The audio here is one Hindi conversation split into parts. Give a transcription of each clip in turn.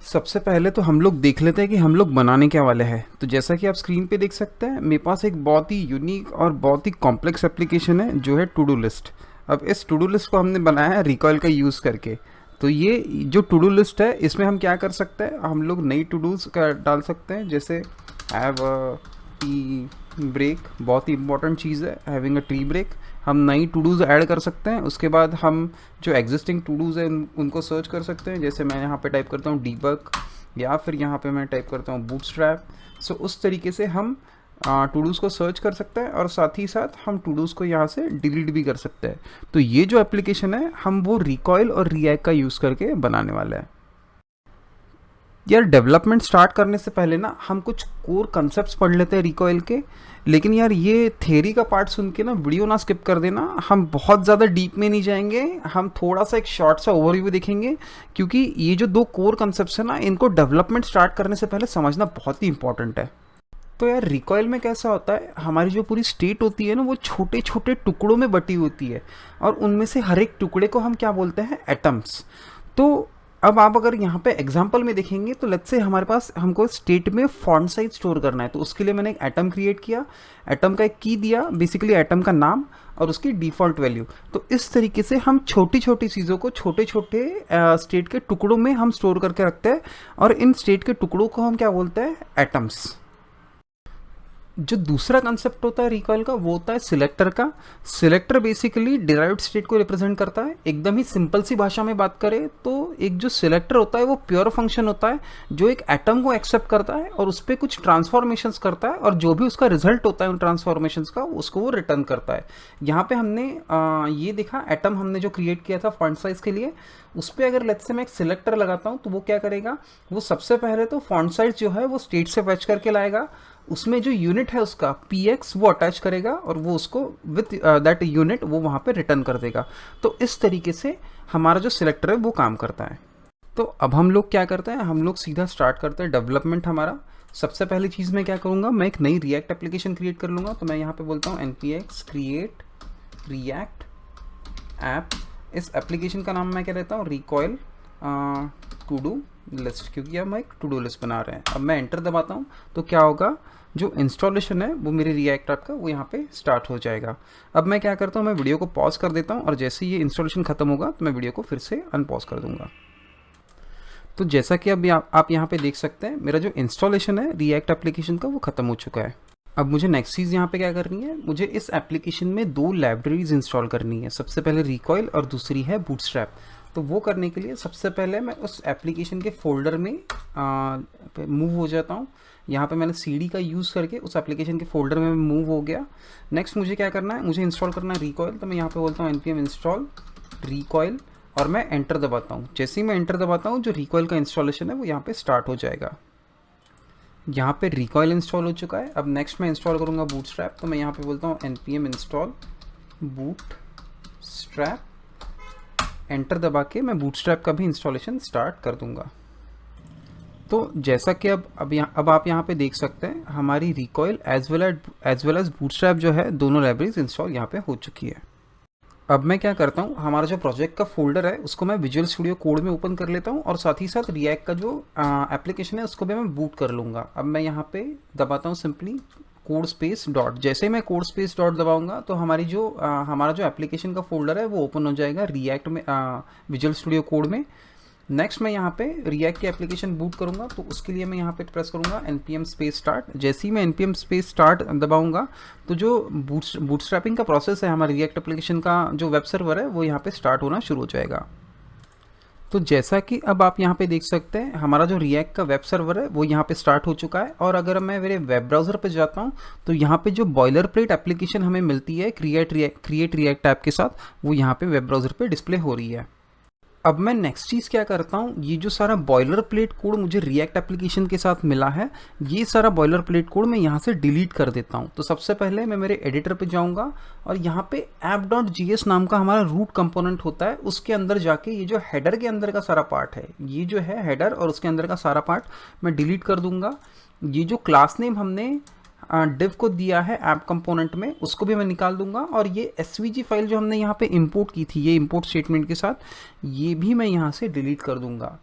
सबसे पहले तो हम लोग देख लेते हैं कि हम लोग बनाने क्या वाले हैं। तो जैसा कि आप स्क्रीन पे देख सकते हैं, मेरे पास एक बहुत ही यूनिक और बहुत ही कॉम्प्लेक्स एप्लीकेशन है जो है टू डू लिस्ट। अब इस टू डू लिस्ट को हमने बनाया है रिकॉयल का यूज़ करके। तो ये जो टू डू लिस्ट है, इसमें हम क्या कर सकते हैं, हम लोग नई टू डूज का डाल सकते हैं। जैसे हैव अ टी ब्रेक, बहुत ही इंपॉर्टेंट चीज़ है हैविंग अ टी ब्रेक। हम नई टू डूज़ ऐड कर सकते हैं। उसके बाद हम जो एग्जिस्टिंग टू डूज़ है उनको सर्च कर सकते हैं। जैसे मैं यहाँ पे टाइप करता हूँ डीबग, या फिर यहाँ पे मैं टाइप करता हूँ बूटस्ट्रैप। सो उस तरीके से हम टू डूज़ को सर्च कर सकते हैं, और साथ ही साथ हम टू डूज़ को यहाँ से डिलीट भी कर सकते हैं। तो ये जो एप्लीकेशन है, हम वो रिकॉयल और रिएक्ट का यूज़ करके बनाने वाले हैं। यार डेवलपमेंट स्टार्ट करने से पहले ना हम कुछ कोर कंसेप्ट्स पढ़ लेते हैं रिकॉयल के। लेकिन यार ये थ्योरी का पार्ट सुन के ना वीडियो ना स्किप कर देना, हम बहुत ज़्यादा डीप में नहीं जाएंगे, हम थोड़ा सा एक शॉर्ट सा ओवरव्यू देखेंगे। क्योंकि ये जो दो कोर कंसेप्ट्स है ना, इनको डेवलपमेंट स्टार्ट करने से पहले समझना बहुत ही इंपॉर्टेंट है। तो यार रिकॉयल में कैसा होता है, हमारी जो पूरी स्टेट होती है ना, वो छोटे छोटे टुकड़ों में बटी होती है, और उनमें से हर एक टुकड़े को हम क्या बोलते हैं, एटम्स। तो अब आप अगर यहाँ पे एग्जांपल में देखेंगे, तो लेट्स से हमारे पास हमको स्टेट में फॉन्ट साइज स्टोर करना है। तो उसके लिए मैंने एक एटम क्रिएट किया, एटम का एक की दिया, बेसिकली एटम का नाम और उसकी डिफ़ॉल्ट वैल्यू। तो इस तरीके से हम छोटी छोटी चीज़ों को छोटे छोटे स्टेट के टुकड़ों में हम स्टोर करके रखते हैं, और इन स्टेट के टुकड़ों को हम क्या बोलते हैं, एटम्स। जो दूसरा कंसेप्ट होता है रिकॉयल का, वो होता है सिलेक्टर का। सिलेक्टर बेसिकली डिराइव्ड स्टेट को रिप्रेजेंट करता है। एकदम ही सिंपल सी भाषा में बात करें तो एक जो सिलेक्टर होता है वो प्योर फंक्शन होता है, जो एक एटम को एक्सेप्ट करता है और उस पर कुछ ट्रांसफॉर्मेशंस करता है, और जो भी उसका रिजल्ट होता है उन ट्रांसफॉर्मेशंस का, उसको वो रिटर्न करता है। यहाँ पे हमने ये देखा, एटम हमने जो क्रिएट किया था फॉन्ट साइज के लिए, उस पर अगर लेट्स से मैं एक सिलेक्टर लगाता हूँ, तो वो क्या करेगा, वो सबसे पहले तो फॉन्ट साइज जो है वो स्टेट से फैच करके लाएगा। उसमें जो यूनिट है उसका px वो अटैच करेगा, और वो उसको विथ दैट यूनिट वो वहाँ पे रिटर्न कर देगा। तो इस तरीके से हमारा जो सिलेक्टर है वो काम करता है। तो अब हम लोग क्या करते हैं, हम लोग सीधा स्टार्ट करते हैं डेवलपमेंट हमारा। सबसे पहली चीज़ मैं क्या करूँगा, मैं एक नई रिएक्ट एप्लीकेशन क्रिएट कर लूँगा। तो मैं यहाँ पे बोलता हूँ npx create react app। इस एप्लीकेशन का नाम मैं क्या देता हूँ, रिकॉयल टू डू लिस्ट, क्योंकि अब मैं एक टू डू लिस्ट बना रहे हैं। अब मैं एंटर दबाता हूँ, तो क्या होगा, जो इंस्टॉलेशन है वो मेरे रिएक्ट ऐप का वो यहाँ पे स्टार्ट हो जाएगा। अब मैं क्या करता हूँ, मैं वीडियो को पॉज कर देता हूँ, और जैसे ही ये इंस्टॉलेशन खत्म होगा तो मैं वीडियो को फिर से अनपॉज कर दूंगा। तो जैसा कि अब आप यहाँ पे देख सकते हैं, मेरा जो इंस्टॉलेशन है रिएक्ट एप्लीकेशन का वो ख़त्म हो चुका है। अब मुझे नेक्स्ट चीज़ यहाँ पे क्या करनी है, मुझे इस एप्लीकेशन में दो लाइब्रेरीज इंस्टॉल करनी है। सबसे पहले रिकॉयल और दूसरी है बूटस्ट्रैप। तो वो करने के लिए सबसे पहले मैं उस एप्लीकेशन के फोल्डर में मूव हो जाता हूँ। यहाँ पे मैंने CD का यूज़ करके उस एप्लीकेशन के फोल्डर में मूव हो गया। नेक्स्ट मुझे क्या करना है, मुझे इंस्टॉल करना है रिकॉयल। तो मैं यहाँ पे बोलता हूँ npm इंस्टॉल रिकॉयल, और मैं एंटर दबाता हूँ। जैसे ही मैं एंटर दबाता हूँ, जो रिकॉयल का इंस्टॉलेशन है वो यहाँ पे स्टार्ट हो जाएगा। यहाँ पे रिकॉयल इंस्टॉल हो चुका है। अब नेक्स्ट मैं इंस्टॉल करूँगा बूटस्ट्रैप। तो मैं यहाँ पे बोलता हूँ npm इंस्टॉल बूटस्ट्रैप, एंटर दबा के मैं बूटस्ट्रैप का भी इंस्टॉलेशन स्टार्ट कर दूंगा। तो जैसा कि अब आप यहाँ पे देख सकते हैं, हमारी Recoil as well as Bootstrap जो है, दोनों लाइब्रेरीज इंस्टॉल यहाँ पे हो चुकी है। अब मैं क्या करता हूँ, हमारा जो प्रोजेक्ट का फोल्डर है उसको मैं विजुअल स्टूडियो कोड में ओपन कर लेता हूँ, और साथ ही साथ रिएक्ट का जो एप्लीकेशन है उसको भी मैं बूट कर लूँगा। अब मैं यहाँ पे दबाता हूँ सिंपली कोड स्पेस डॉट। जैसे ही मैं कोड स्पेस डॉट दबाऊंगा, तो हमारा जो एप्लीकेशन का फोल्डर है वो ओपन हो जाएगा रिएक्ट में, विजुअल स्टूडियो कोड में। नेक्स्ट मैं यहाँ पे रिएक्ट की एप्लीकेशन बूट करूँगा, तो उसके लिए मैं यहाँ पे प्रेस करूँगा npm स्पेस स्टार्ट। जैसे ही मैं npm स्पेस स्टार्ट दबाऊँगा, तो जो बूटस्ट्रैपिंग का प्रोसेस है हमारे रिएक्ट एप्लीकेशन का, जो वेब सर्वर है वो यहाँ पे स्टार्ट होना शुरू हो जाएगा। तो जैसा कि अब आप यहाँ पे देख सकते हैं, हमारा जो रिएक्ट का वेब सर्वर है वो यहाँ पे स्टार्ट हो चुका है। और अगर मैं मेरे वेब ब्राउज़र पे जाता हूँ, तो यहाँ पे जो बॉयलर प्लेट एप्लीकेशन हमें मिलती है क्रिएट रिएक्ट ऐप के साथ, वो यहाँ पे वेब ब्राउज़र पे डिस्प्ले हो रही है। अब मैं नेक्स्ट चीज़ क्या करता हूँ, ये जो सारा बॉयलर प्लेट कोड मुझे रिएक्ट एप्लीकेशन के साथ मिला है, ये सारा बॉयलर प्लेट कोड मैं यहाँ से डिलीट कर देता हूँ। तो सबसे पहले मैं मेरे एडिटर पे जाऊँगा, और यहाँ पे app.js नाम का हमारा रूट कंपोनेंट होता है, उसके अंदर जाके ये जो हेडर के अंदर का सारा पार्ट है, ये जो है हेडर और उसके अंदर का सारा पार्ट मैं डिलीट कर दूंगा। ये जो क्लास नेम हमने डिव को दिया है ऐप कंपोनेंट में, उसको भी मैं निकाल दूंगा। और ये svg फाइल जो हमने यहाँ पे इंपोर्ट की थी, ये इंपोर्ट स्टेटमेंट के साथ, ये भी मैं यहाँ से डिलीट कर दूंगा।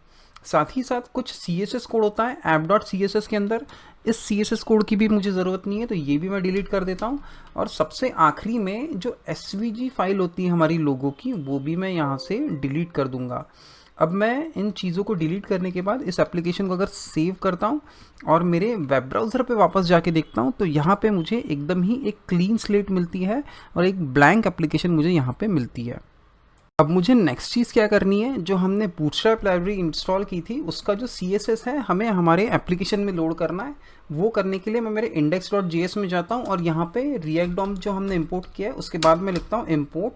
साथ ही साथ कुछ CSS कोड होता है ऐप डॉट CSS के अंदर, इस CSS कोड की भी मुझे ज़रूरत नहीं है, तो ये भी मैं डिलीट कर देता हूँ। और सबसे आखिरी में जो SVG फाइल होती है हमारी लोगो की, वो भी मैं यहाँ से डिलीट कर दूँगा। अब मैं इन चीज़ों को डिलीट करने के बाद इस एप्लीकेशन को अगर सेव करता हूँ और मेरे वेब ब्राउज़र पे वापस जाके देखता हूँ, तो यहाँ पे मुझे एकदम ही एक क्लीन स्लेट मिलती है और एक ब्लैंक एप्लीकेशन मुझे यहाँ पे मिलती है। अब मुझे नेक्स्ट चीज़ क्या करनी है, जो हमने बूटस्ट्रैप लाइब्रेरी इंस्टॉल की थी उसका जो CSS है हमें हमारे एप्लीकेशन में लोड करना है। वो करने के लिए मैं मेरे index.js में जाता हूँ और यहाँ पे React DOM जो हमने इंपोर्ट किया है उसके बाद मैं लिखता हूँ import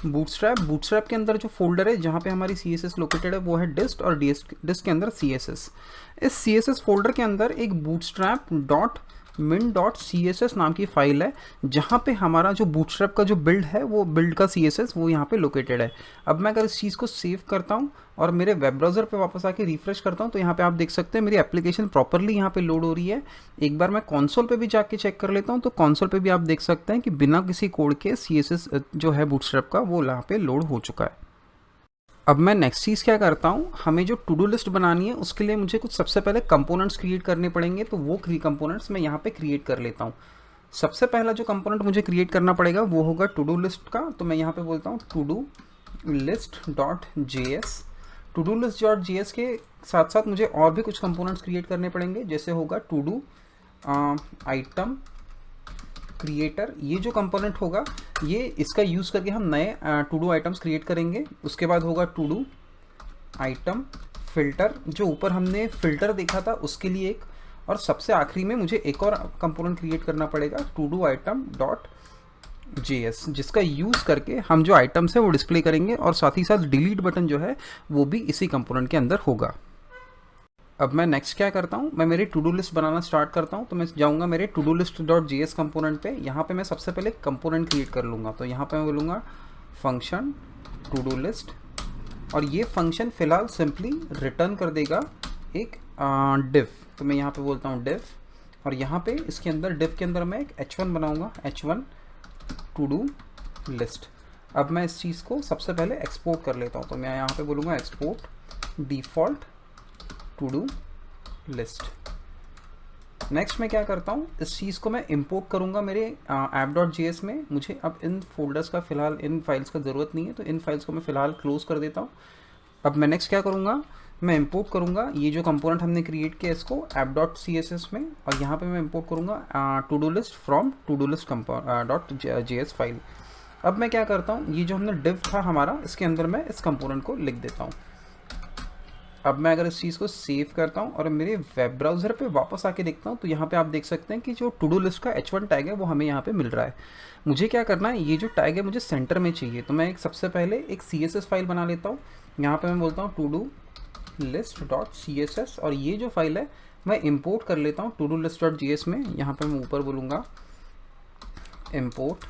बूटस्ट्रैप के अंदर जो फोल्डर है जहाँ पे हमारी CSS लोकेटेड है वो है dist और dist के अंदर CSS। इस CSS फोल्डर के अंदर एक bootstrap.min.css नाम की फाइल है जहाँ पे हमारा जो बूटस्ट्रैप का जो बिल्ड है वो बिल्ड का CSS वो यहाँ पे लोकेटेड है। अब मैं अगर इस चीज़ को सेव करता हूँ और मेरे वेब ब्राउज़र पे वापस आके रिफ्रेश करता हूँ, तो यहाँ पे आप देख सकते हैं मेरी एप्लीकेशन प्रॉपरली यहाँ पे लोड हो रही है। एक बार मैं कंसोल पे भी जाके चेक कर लेता हूँ, तो कंसोल पे भी आप देख सकते हैं कि बिना किसी कोड के CSS जो है बूटस्ट्रैप का वो यहाँ पे लोड हो चुका है। अब मैं नेक्स्ट चीज़ क्या करता हूँ, हमें जो टू डू लिस्ट बनानी है उसके लिए मुझे कुछ सबसे पहले कंपोनेंट्स क्रिएट करने पड़ेंगे, तो वो कंपोनेंट्स मैं यहाँ पे क्रिएट कर लेता हूँ। सबसे पहला जो कंपोनेंट मुझे क्रिएट करना पड़ेगा वो होगा टू डू लिस्ट का, तो मैं यहाँ पे बोलता हूँ to do list dot JS। To do list dot JS के साथ साथ मुझे और भी कुछ कंपोनेंट्स क्रिएट करने पड़ेंगे, जैसे होगा टू डू आइटम क्रिएटर। ये जो कंपोनेंट होगा ये इसका यूज़ करके हम नए टू डू आइटम्स क्रिएट करेंगे। उसके बाद होगा टू डू आइटम फिल्टर, जो ऊपर हमने फिल्टर देखा था उसके लिए एक, और सबसे आखिरी में मुझे एक और कंपोनेंट क्रिएट करना पड़ेगा to do item dot JS, जिसका यूज़ करके हम जो आइटम्स है वो डिस्प्ले करेंगे और साथ ही साथ डिलीट बटन जो है वो भी इसी कंपोनेंट के अंदर होगा। अब मैं नेक्स्ट क्या करता हूँ, मैं मेरी टू डू लिस्ट बनाना स्टार्ट करता हूँ। तो मैं जाऊँगा मेरे to do list dot JS component पे, यहाँ पे मैं सबसे पहले कंपोनेंट क्रिएट कर लूँगा। तो यहाँ पे मैं बोलूँगा फंक्शन टू डू लिस्ट, और ये फंक्शन फ़िलहाल सिंपली रिटर्न कर देगा एक div। तो मैं यहाँ पे बोलता हूँ div, और यहाँ पे इसके अंदर div के अंदर मैं एक h1 बनाऊँगा, h1 टू डू लिस्ट। अब मैं इस चीज़ को सबसे पहले एक्सपोर्ट कर लेता हूँ। तो मैं यहाँ पे बोलूँगा export default to do list. Next मैं क्या करता हूँ, इस चीज़ को मैं इंपोर्ट करूँगा मेरे app.js में। मुझे अब इन फोल्डर्स का फ़िलहाल, इन फाइल्स का ज़रूरत नहीं है, तो इन फाइल्स को मैं फ़िलहाल क्लोज़ कर देता हूँ। अब मैं नेक्स्ट क्या करूँगा, मैं इंपोर्ट करूँगा ये जो कंपोनेंट हमने क्रिएट किया इसको app.css में, और यहाँ पे मैं इंपोर्ट करूँगा to do list from to do list dot JS file. अब मैं क्या करता हूँ, ये जो हमने div था हमारा, इसके अंदर मैं इस कंपोनेंट को लिख देता हूँ। अब मैं अगर इस चीज़ को सेव करता हूँ और मेरे वेब ब्राउज़र पे वापस आके देखता हूँ, तो यहाँ पे आप देख सकते हैं कि जो टू डू लिस्ट का h1 टैग है वो हमें यहाँ पे मिल रहा है। मुझे क्या करना है, ये जो टैग है मुझे सेंटर में चाहिए, तो मैं एक सबसे पहले एक CSS फाइल बना लेता हूँ। यहाँ पे मैं बोलता हूँ to do list dot CSS, और ये जो फाइल है मैं इंपोर्ट कर लेता हूँ to do list dot JS में। यहाँ पर मैं ऊपर बोलूँगा import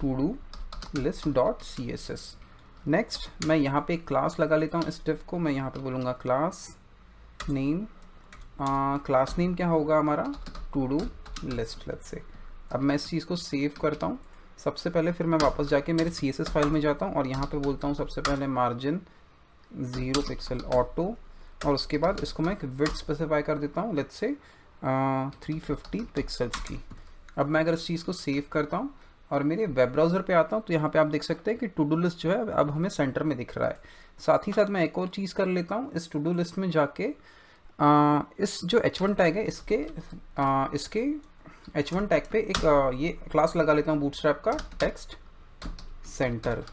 to do list dot CSS। Next मैं यहाँ पे एक क्लास लगा लेता हूँ इस div को, मैं यहाँ पे बोलूँगा क्लास नेम। क्लास नेम क्या होगा हमारा, to do list let's say. अब मैं इस चीज़ को सेव करता हूँ। सबसे पहले फिर मैं वापस जाके मेरे CSS फाइल में जाता हूँ और यहाँ पे बोलता हूँ सबसे पहले मार्जिन 0 पिक्सल ऑटो, और उसके बाद इसको मैं एक विड्थ स्पेसिफाई कर देता हूँ लेट्स से 350 पिक्सल्स की। अब मैं अगर इस चीज़ को सेव करता हूँ और मेरे वेब ब्राउज़र पे आता हूँ, तो यहाँ पे आप देख सकते हैं कि टू डू लिस्ट जो है अब हमें सेंटर में दिख रहा है। साथ ही साथ मैं एक और चीज़ कर लेता हूँ, इस टू डू लिस्ट में जाके इस जो h1 टैग है इसके h1 टैग पे एक ये क्लास लगा लेता हूँ बूटस्ट्रैप का टेक्स्ट सेंटर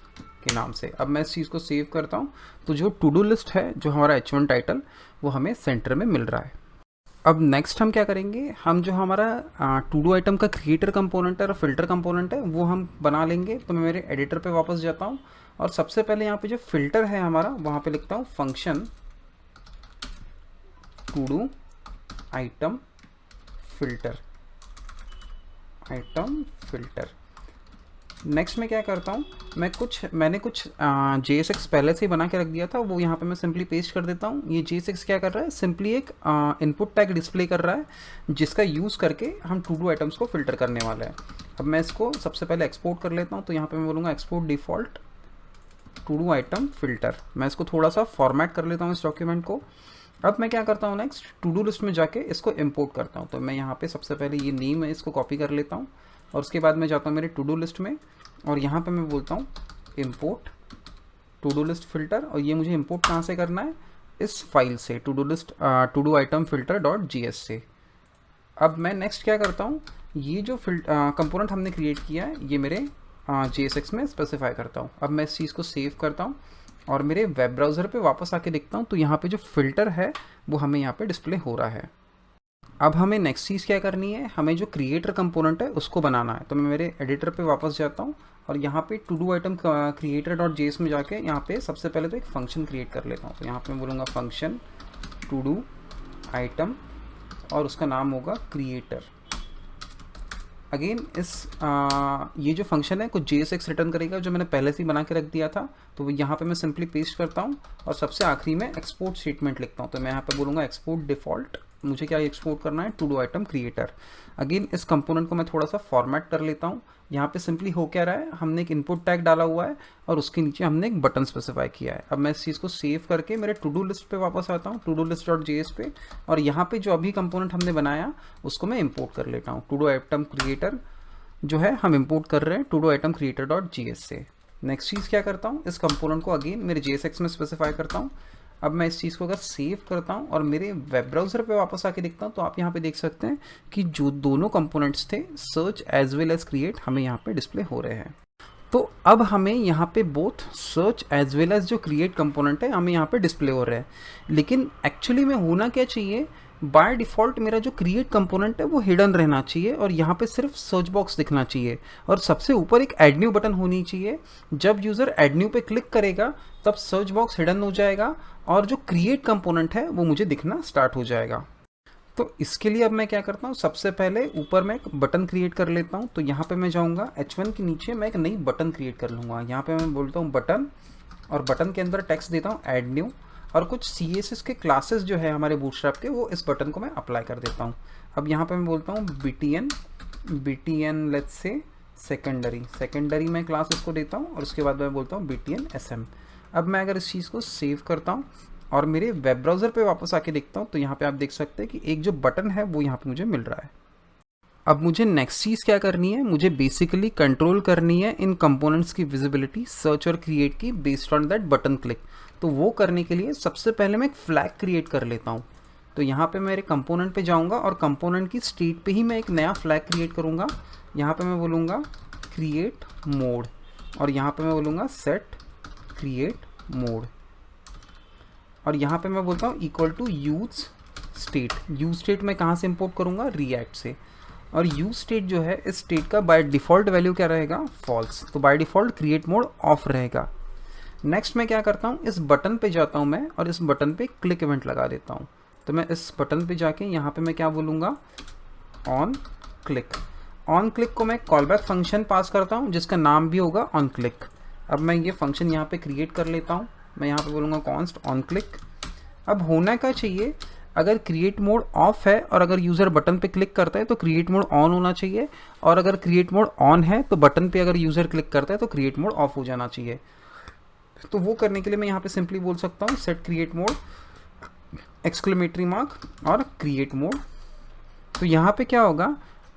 के नाम से। अब मैं इस चीज़ को सेव करता हूँ, तो जो टू डू लिस्ट है जो हमारा h1 टाइटल वो हमें सेंटर में मिल रहा है। अब नेक्स्ट हम क्या करेंगे, हम जो हमारा टू डू आइटम का क्रिएटर कंपोनेंट है और फिल्टर कंपोनेंट है वो हम बना लेंगे। तो मैं मेरे एडिटर पे वापस जाता हूँ और सबसे पहले यहाँ पे जो फिल्टर है हमारा वहाँ पे लिखता हूँ function to do item filter, next मैं क्या करता हूँ, मैंने कुछ JSX पहले से ही बना के रख दिया था, वो यहाँ पे मैं सिंपली पेस्ट कर देता हूँ। ये JSX क्या कर रहा है, सिंपली एक इनपुट टैग डिस्प्ले कर रहा है जिसका यूज़ करके हम टू डू आइटम्स को फिल्टर करने वाला है। अब मैं इसको सबसे पहले एक्सपोर्ट कर लेता हूँ। तो यहाँ पे मैं बोलूँगा export default to do item filter. मैं इसको थोड़ा सा फॉर्मेट कर लेता हूँ इस डॉक्यूमेंट को। अब मैं क्या करता हूँ, नेक्स्ट टू डू लिस्ट में जाके इसको इंपोर्ट करता हूँ। तो मैं यहाँ पे सबसे पहले ये नेम है इसको कॉपी कर लेता हूँ और उसके बाद मैं जाता हूँ मेरे टू डू लिस्ट में और यहाँ पे मैं बोलता हूँ import to do list filter. और ये मुझे इंपोर्ट कहाँ से करना है, इस फाइल से, to do list to do item filter dot G से। अब मैं नेक्स्ट क्या करता हूँ, ये जो कंपोनेंट हमने क्रिएट किया है ये मेरे JSX में स्पेसिफाई करता हूँ। अब मैं इस चीज़ को सेव करता हूँ और मेरे वेब ब्राउज़र पे वापस आके देखता हूँ तो यहाँ पे जो फ़िल्टर है वो हमें यहाँ पे डिस्प्ले हो रहा है। अब हमें नेक्स्ट चीज़ क्या करनी है, हमें जो क्रिएटर कंपोनेंट है उसको बनाना है। तो मैं मेरे एडिटर पे वापस जाता हूँ और यहाँ पे to do item creator dot JS में जाके यहाँ पे सबसे पहले तो एक फंक्शन क्रिएट कर लेता हूँ। तो यहाँ पे मैं बोलूँगा फंक्शन टू डू आइटम और उसका नाम होगा क्रिएटर। अगेन ये जो फंक्शन है कुछ JSX रिटर्न करेगा जो मैंने पहले से ही बना के रख दिया था। तो यहाँ पे मैं सिंपली पेस्ट करता हूँ और सबसे आखिरी में एक्सपोर्ट स्टेटमेंट लिखता हूँ। तो मैं यहाँ पे बोलूँगा एक्सपोर्ट डिफ़ॉल्ट, मुझे क्या एक्सपोर्ट करना है, to do item creator. Again इस कंपोनेंट को मैं थोड़ा सा फॉर्मेट कर लेता हूँ। यहाँ पे सिंपली हो क्या रहा है, हमने एक इनपुट टैग डाला हुआ है और उसके नीचे हमने एक बटन स्पेसिफाई किया है। अब मैं इस चीज़ को सेव करके मेरे टू डू लिस्ट पे वापस आता हूँ, to do list dot JS पे, और यहाँ पे जो अभी कंपोनेंट हमने बनाया उसको मैं इंपोर्ट कर लेता हूँ। टू डू आइटम क्रिएटर जो है हम इंपोर्ट कर रहे हैं to do item creator dot JS से। नेक्स्ट चीज़ क्या करता हूँ, इस कंपोनेंट को अगेन मेरे JSX में स्पेसिफाई करता हूँ। अब मैं इस चीज़ को अगर सेव करता हूँ और मेरे वेब ब्राउज़र पे वापस आके देखता हूँ तो आप यहाँ पे देख सकते हैं कि जो दोनों कंपोनेंट्स थे search as well as create हमें यहाँ पे डिस्प्ले हो रहे हैं। तो अब हमें यहाँ पे both search as well as जो क्रिएट कंपोनेंट है हमें यहाँ पे डिस्प्ले हो रहा है। लेकिन एक्चुअली में होना क्या चाहिए, बाय डिफ़ॉल्ट मेरा जो क्रिएट कंपोनेंट है वो हिडन रहना चाहिए और यहाँ पे सिर्फ सर्च बॉक्स दिखना चाहिए और सबसे ऊपर एक ऐड न्यू बटन होनी चाहिए। जब यूज़र ऐड न्यू पे क्लिक करेगा तब सर्च बॉक्स हिडन हो जाएगा और जो क्रिएट कंपोनेंट है वो मुझे दिखना स्टार्ट हो जाएगा। तो इसके लिए अब मैं क्या करता हूँ, सबसे पहले ऊपर मैं एक बटन क्रिएट कर लेता हूँ। तो यहाँ पे मैं जाऊँगा H1 के नीचे मैं एक नई बटन क्रिएट कर लूँगा। यहाँ पे मैं बोलता हूँ बटन और बटन के अंदर टेक्स्ट देता हूँ ऐड न्यू और कुछ CSS के क्लासेस जो है हमारे बूटस्ट्रैप के वो इस बटन को मैं अप्लाई कर देता हूँ। अब यहाँ पे मैं बोलता हूँ BTN लेट्स से सेकेंडरी मैं क्लास इसको देता हूँ और उसके बाद मैं बोलता हूँ BTN SM। अब मैं अगर इस चीज़ को सेव करता हूँ और मेरे वेब ब्राउज़र पे वापस आके देखता हूँ तो यहाँ पे आप देख सकते हैं कि एक जो बटन है वो यहाँ पे मुझे मिल रहा है। अब मुझे नेक्स्ट चीज़ क्या करनी है, मुझे बेसिकली कंट्रोल करनी है इन कंपोनेंट्स की विजिबिलिटी सर्च और क्रिएट की based on that button click. तो वो करने के लिए सबसे पहले मैं एक फ्लैग क्रिएट कर लेता हूँ। तो यहाँ पे मेरे कंपोनेंट पे जाऊँगा और कंपोनेंट की स्टेट पे ही मैं एक नया फ्लैग क्रिएट करूँगा। यहाँ पे मैं बोलूँगा क्रिएट मोड और यहाँ पे मैं बोलूँगा सेट क्रिएट मोड और यहाँ पे मैं बोलता हूँ इक्वल टू यूज स्टेट मैं कहाँ से इंपोर्ट करूँगा, रिएक्ट से। और यूज स्टेट जो है इस स्टेट का बाय डिफ़ॉल्ट वैल्यू क्या रहेगा, फॉल्स। तो by default create mode of रहेगा। नेक्स्ट मैं क्या करता हूँ, इस बटन पे जाता हूँ मैं और इस बटन पे क्लिक इवेंट लगा देता हूँ। तो मैं इस बटन पे जाके यहाँ पे मैं क्या बोलूँगा, ऑन क्लिक को मैं कॉल बैक फंक्शन पास करता हूँ जिसका नाम भी होगा ऑन क्लिक। अब मैं ये फंक्शन यहाँ पे क्रिएट कर लेता हूँ। मैं यहाँ पे बोलूँगा कॉन्स्ट ऑन क्लिक। अब होना क्या चाहिए, अगर क्रिएट मोड ऑफ है और अगर यूज़र बटन पे क्लिक करता है तो क्रिएट मोड ऑन होना चाहिए, और अगर क्रिएट मोड ऑन है तो बटन पे अगर यूज़र क्लिक करता है तो क्रिएट मोड ऑफ हो जाना चाहिए। तो वो करने के लिए मैं यहाँ पे सिंपली बोल सकता हूँ set create mode exclamatory mark और क्रिएट मोड। तो यहाँ पे क्या होगा,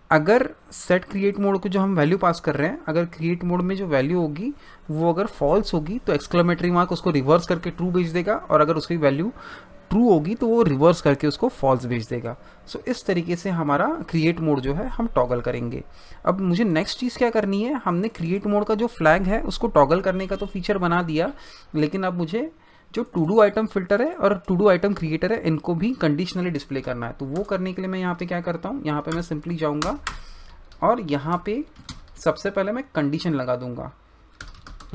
अगर सेट क्रिएट मोड को जो हम वैल्यू पास कर रहे हैं, अगर क्रिएट मोड में जो वैल्यू होगी वो अगर फॉल्स होगी तो एक्सक्लेमेटरी मार्क उसको रिवर्स करके ट्रू भेज देगा, और अगर उसकी वैल्यू ट्रू होगी तो वो रिवर्स करके उसको फॉल्स भेज देगा। सो इस तरीके से हमारा क्रिएट मोड जो है हम टॉगल करेंगे। अब मुझे नेक्स्ट चीज़ क्या करनी है, हमने क्रिएट मोड का जो फ्लैग है उसको टॉगल करने का तो फीचर बना दिया, लेकिन अब मुझे जो टू डू आइटम फिल्टर है और टू डू आइटम क्रिएटर है इनको भी कंडीशनली डिस्प्ले करना है। तो वो करने के लिए मैं यहाँ पे क्या करता हूँ, यहाँ पे मैं सिंपली जाऊँगा और यहाँ पे सबसे पहले मैं कंडीशन लगा दूँगा।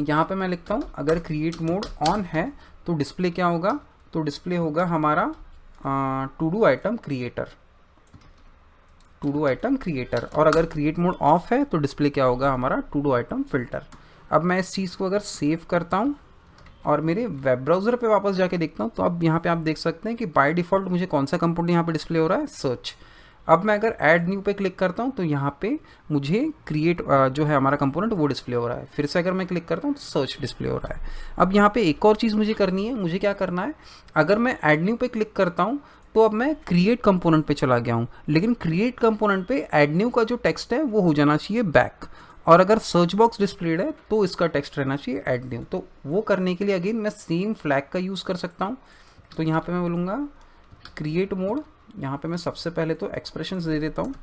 यहाँ पे मैं लिखता हूँ अगर क्रिएट मोड ऑन है तो डिस्प्ले क्या होगा, तो डिस्प्ले होगा हमारा टू डू आइटम क्रिएटर, और अगर क्रिएट मोड ऑफ है तो डिस्प्ले क्या होगा हमारा टू डू आइटम फिल्टर। अब मैं इस चीज़ को अगर सेव करता हूँ और मेरे वेब ब्राउज़र पे वापस जाके देखता हूँ तो अब यहाँ पे आप देख सकते हैं कि बाय डिफ़ॉल्ट मुझे कौन सा कंपोनेंट यहाँ पे डिस्प्ले हो रहा है, सर्च। अब मैं अगर ऐड न्यू पे क्लिक करता हूँ तो यहाँ पे मुझे क्रिएट जो है हमारा कंपोनेंट वो डिस्प्ले हो रहा है। फिर से अगर मैं क्लिक करता हूँ तो सर्च डिस्प्ले हो रहा है। अब यहाँ पे एक और चीज़ मुझे करनी है, मुझे क्या करना है, अगर मैं ऐड न्यू पे क्लिक करता हूँ तो अब मैं क्रिएट कंपोनेंट पे चला गया हूँ, लेकिन क्रिएट कंपोनेंट पे ऐड न्यू का जो टेक्स्ट है वो हो जाना चाहिए बैक, और अगर सर्च बॉक्स डिस्प्लेड है तो इसका टेक्स्ट रहना चाहिए ऐड न्यू। तो वो करने के लिए अगेन मैं सेम फ्लैग का यूज़ कर सकता हूँ। तो यहाँ पे मैं बोलूँगा क्रिएट मोड, यहाँ पे मैं सबसे पहले तो एक्सप्रेशंस दे देता हूँ।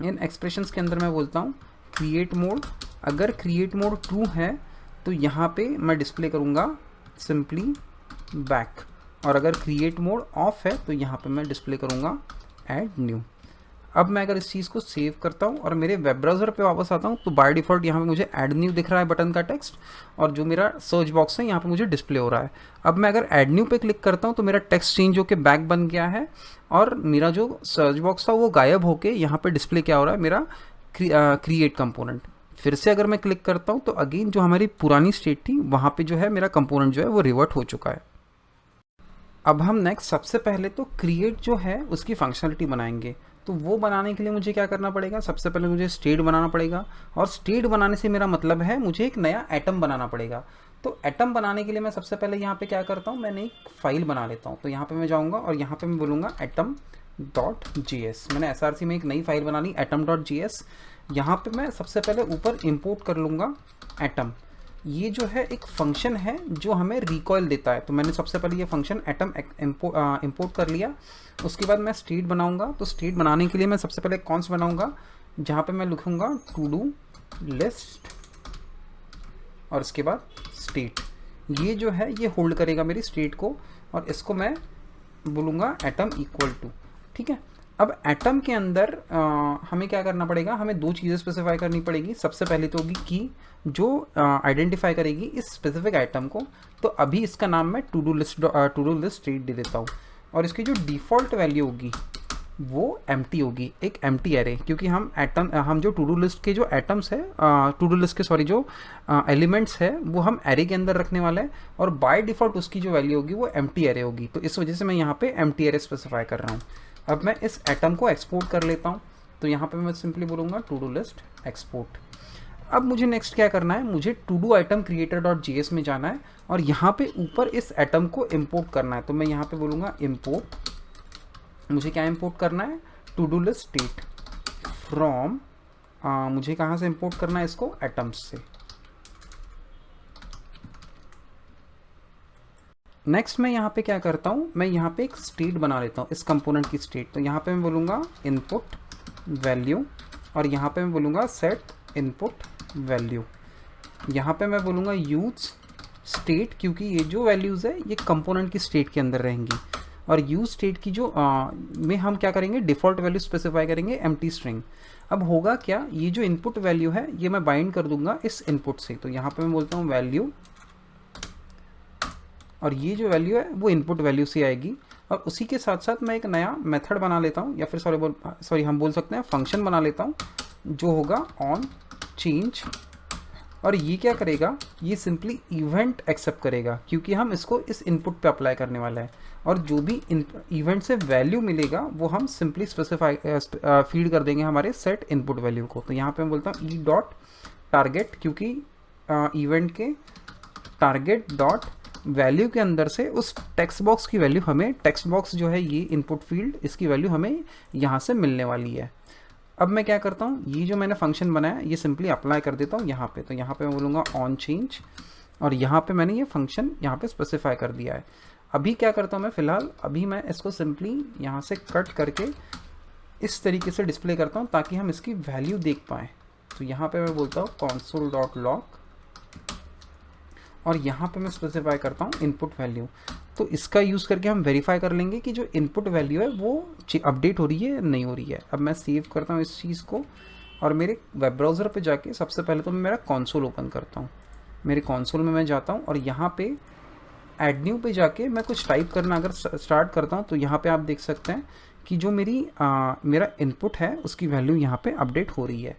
इन एक्सप्रेशंस के अंदर मैं बोलता हूँ क्रिएट मोड, अगर क्रिएट मोड ट्रू है तो यहाँ पे मैं डिस्प्ले करूँगा सिंपली बैक, और अगर क्रिएट मोड ऑफ है तो यहाँ पे मैं डिस्प्ले करूँगा ऐड न्यू। अब मैं अगर इस चीज़ को सेव करता हूँ और मेरे वेब ब्राउज़र पे वापस आता हूँ तो बाय डिफ़ॉल्ट यहाँ पे मुझे ऐड न्यू दिख रहा है बटन का टेक्स्ट, और जो मेरा सर्च बॉक्स है यहाँ पे मुझे डिस्प्ले हो रहा है। अब मैं अगर ऐड न्यू पे क्लिक करता हूँ तो मेरा टेक्स्ट चेंज होकर बैक बन गया है, और मेरा जो सर्च बॉक्स था वो गायब होके यहाँ पे डिस्प्ले क्या हो रहा है, मेरा क्रिएट कंपोनेंट। फिर से अगर मैं क्लिक करता हूँ तो अगेन जो हमारी पुरानी स्टेट थी वहाँ पे जो है मेरा कंपोनेंट जो है वो रिवर्ट हो चुका है। अब हम नेक्स्ट सबसे पहले तो क्रिएट जो है उसकी फंक्शनलिटी बनाएंगे। तो वो बनाने के लिए मुझे क्या करना पड़ेगा, सबसे पहले मुझे स्टेट बनाना पड़ेगा, और स्टेट बनाने से मेरा मतलब है मुझे एक नया एटम बनाना पड़ेगा। तो एटम बनाने के लिए मैं सबसे पहले यहाँ पे क्या करता हूँ, मैंने एक फाइल बना लेता हूँ। तो यहाँ पे मैं जाऊँगा और यहाँ पे मैं बोलूँगा atom.js। मैंने src में एक नई फाइल बना ली atom.js। यहाँ पे मैं सबसे पहले ऊपर इंपोर्ट कर लूँगा एटम। ये जो है एक फंक्शन है जो हमें रिकॉइल देता है। तो मैंने सबसे पहले ये फंक्शन एटम इंपोर्ट कर लिया। उसके बाद मैं स्टेट बनाऊंगा। तो स्टेट बनाने के लिए मैं सबसे पहले कॉन्स बनाऊंगा जहाँ पे मैं लिखूंगा टू डू लिस्ट और इसके बाद स्टेट। ये जो है ये होल्ड करेगा मेरी स्टेट को, और इसको मैं बोलूँगा एटम इक्वल टू। ठीक है, अब एटम के अंदर हमें क्या करना पड़ेगा, हमें दो चीज़ें स्पेसिफाई करनी पड़ेगी। सबसे पहले तो होगी की जो आइडेंटिफाई करेगी इस स्पेसिफिक आइटम को। तो अभी इसका नाम मैं टू डू लिस्ट स्टेट दे देता हूँ, और इसकी जो डिफ़ॉल्ट वैल्यू होगी वो एम्प्टी होगी, एक एम्प्टी एरे, क्योंकि हम जो टू डू लिस्ट के जो एटम्स है टू डू लिस्ट के जो एलिमेंट्स है वो हम एरे के अंदर रखने वाले हैं, और बाय डिफ़ॉल्ट उसकी जो वैल्यू होगी वो एम्प्टी एरे होगी। तो इस वजह से मैं यहाँ पे एम्प्टी एरे स्पेसिफाई कर रहा हूँ। अब मैं इस एटम को एक्सपोर्ट कर लेता हूँ। तो यहाँ पे मैं सिंपली बोलूँगा टू डू लिस्ट एक्सपोर्ट। अब मुझे नेक्स्ट क्या करना है, मुझे to do item creator dot JS में जाना है और यहाँ पे ऊपर इस एटम को इंपोर्ट करना है। तो मैं यहाँ पे बोलूँगा इंपोर्ट, मुझे क्या इंपोर्ट करना है, to do list state from, मुझे कहाँ से इंपोर्ट करना है इसको, एटम्स से। नेक्स्ट मैं यहाँ पे क्या करता हूँ, मैं यहाँ पे एक स्टेट बना लेता हूँ, इस कंपोनेंट की स्टेट। तो यहाँ पे मैं बोलूँगा इनपुट वैल्यू, और यहाँ पे मैं बोलूँगा सेट इनपुट वैल्यू। यहाँ पे मैं बोलूँगा यूज स्टेट, क्योंकि ये जो वैल्यूज़ है ये कंपोनेंट की स्टेट के अंदर रहेंगी। और यूज स्टेट की जो में हम क्या करेंगे, डिफ़ॉल्ट वैल्यू स्पेसिफाई करेंगे एम्प्टी स्ट्रिंग। अब होगा क्या, ये जो इनपुट वैल्यू है ये मैं बाइंड कर दूंगा इस इनपुट से। तो यहाँ पे मैं बोलता हूँ वैल्यू, और ये जो वैल्यू है वो इनपुट वैल्यू से आएगी। और उसी के साथ साथ मैं एक नया मेथड बना लेता हूँ, या फिर सॉरी हम बोल सकते हैं फंक्शन बना लेता हूँ, जो होगा ऑन चेंज। और ये क्या करेगा, ये सिंपली इवेंट एक्सेप्ट करेगा, क्योंकि हम इसको इस इनपुट पे अप्लाई करने वाला है। और जो भी इवेंट से वैल्यू मिलेगा वो हम सिंपली स्पेसिफाई फीड कर देंगे हमारे सेट इनपुट वैल्यू को। तो यहाँ पे मैं बोलता हूँ ई डॉट टारगेट, क्योंकि इवेंट के टारगेट डॉट वैल्यू के अंदर से उस टेक्स्ट बॉक्स की वैल्यू हमें, टेक्स्ट बॉक्स जो है ये इनपुट फील्ड, इसकी वैल्यू हमें यहाँ से मिलने वाली है। अब मैं क्या करता हूँ, ये जो मैंने फंक्शन बनाया ये सिंपली अप्लाई कर देता हूँ यहाँ पे। तो यहाँ पे मैं बोलूँगा ऑन चेंज, और यहाँ पे मैंने ये फंक्शन यहाँ पे स्पेसिफाई कर दिया है। अभी क्या करता हूँ मैं, फ़िलहाल अभी मैं इसको सिंपली यहाँ से कट करके इस तरीके से डिस्प्ले करता हूँ ताकि हम इसकी वैल्यू देख पाएँ। तो यहाँ पे मैं बोलता हूँ console.log, और यहाँ पे मैं स्पेसिफाई करता हूँ इनपुट वैल्यू। तो इसका यूज़ करके हम वेरीफाई कर लेंगे कि जो इनपुट वैल्यू है वो अपडेट हो रही है या नहीं हो रही है। अब मैं सेव करता हूँ इस चीज़ को, और मेरे वेब ब्राउज़र पे जाके सबसे पहले तो मैं मेरा कंसोल ओपन करता हूँ। मेरे कंसोल में मैं जाता हूँ और यहाँ पे ऐड न्यू पे जाके मैं कुछ टाइप करना अगर स्टार्ट करता हूँ तो यहाँ पे आप देख सकते हैं कि जो मेरा इनपुट है उसकी वैल्यू यहाँ पे अपडेट हो रही है।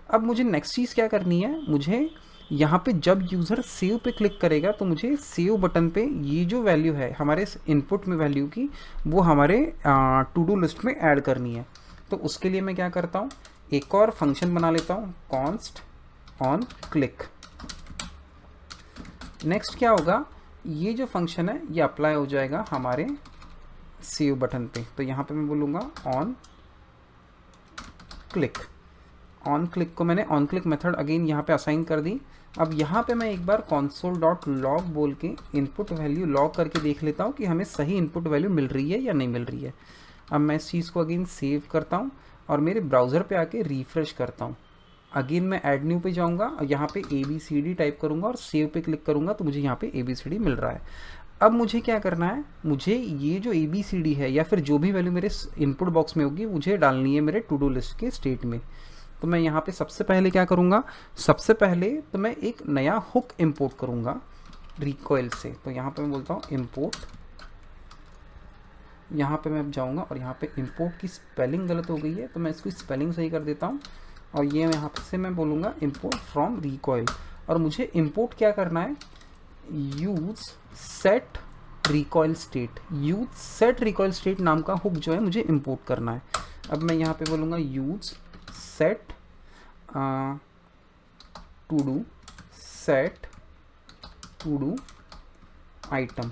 अब मुझे नेक्स्ट चीज़ क्या करनी है, मुझे यहाँ पे जब यूज़र सेव पे क्लिक करेगा तो मुझे सेव बटन पे ये जो वैल्यू है हमारे इनपुट में वैल्यू की, वो हमारे टू डू लिस्ट में ऐड करनी है। तो उसके लिए मैं क्या करता हूँ, एक और फंक्शन बना लेता हूँ, कॉन्स्ट ऑन क्लिक। नेक्स्ट क्या होगा, ये जो फंक्शन है ये अप्लाई हो जाएगा हमारे सेव बटन पे। तो यहाँ पे मैं बोलूँगा ऑन क्लिक। ऑन क्लिक को मैंने ऑन क्लिक मेथड अगेन यहाँ पे असाइन कर दी। अब यहाँ पे मैं एक बार console.log बोल के इनपुट वैल्यू लॉग करके देख लेता हूँ कि हमें सही इनपुट वैल्यू मिल रही है या नहीं मिल रही है। अब मैं इस चीज़ को अगेन सेव करता हूँ और मेरे ब्राउज़र पे आके रिफ्रेश करता हूँ। अगेन मैं ऐड न्यू पे जाऊँगा और यहाँ पे ABCD टाइप करूँगा और सेव पे क्लिक करूँगा तो मुझे यहाँ पे ABCD मिल रहा है। अब मुझे क्या करना है, मुझे ये जो ABCD है या फिर जो भी वैल्यू मेरे इनपुट बॉक्स में होगी मुझे डालनी है मेरे टू डू लिस्ट के स्टेट में। तो मैं यहाँ पे सबसे पहले क्या करूँगा, सबसे पहले तो मैं एक नया हुक इंपोर्ट करूँगा रिकॉइल से। तो यहाँ पे मैं बोलता हूँ इंपोर्ट, यहाँ पे मैं जाऊँगा और यहाँ पे इंपोर्ट की स्पेलिंग गलत हो गई है तो मैं इसको स्पेलिंग सही कर देता हूँ और ये यहाँ से मैं बोलूँगा इंपोर्ट फ्रॉम रिकॉइल। और मुझे इंपोर्ट क्या करना है, use set recoil state, use set recoil state नाम का हुक जो है मुझे इंपोर्ट करना है। अब मैं यहाँ पे बोलूँगा use set to do item,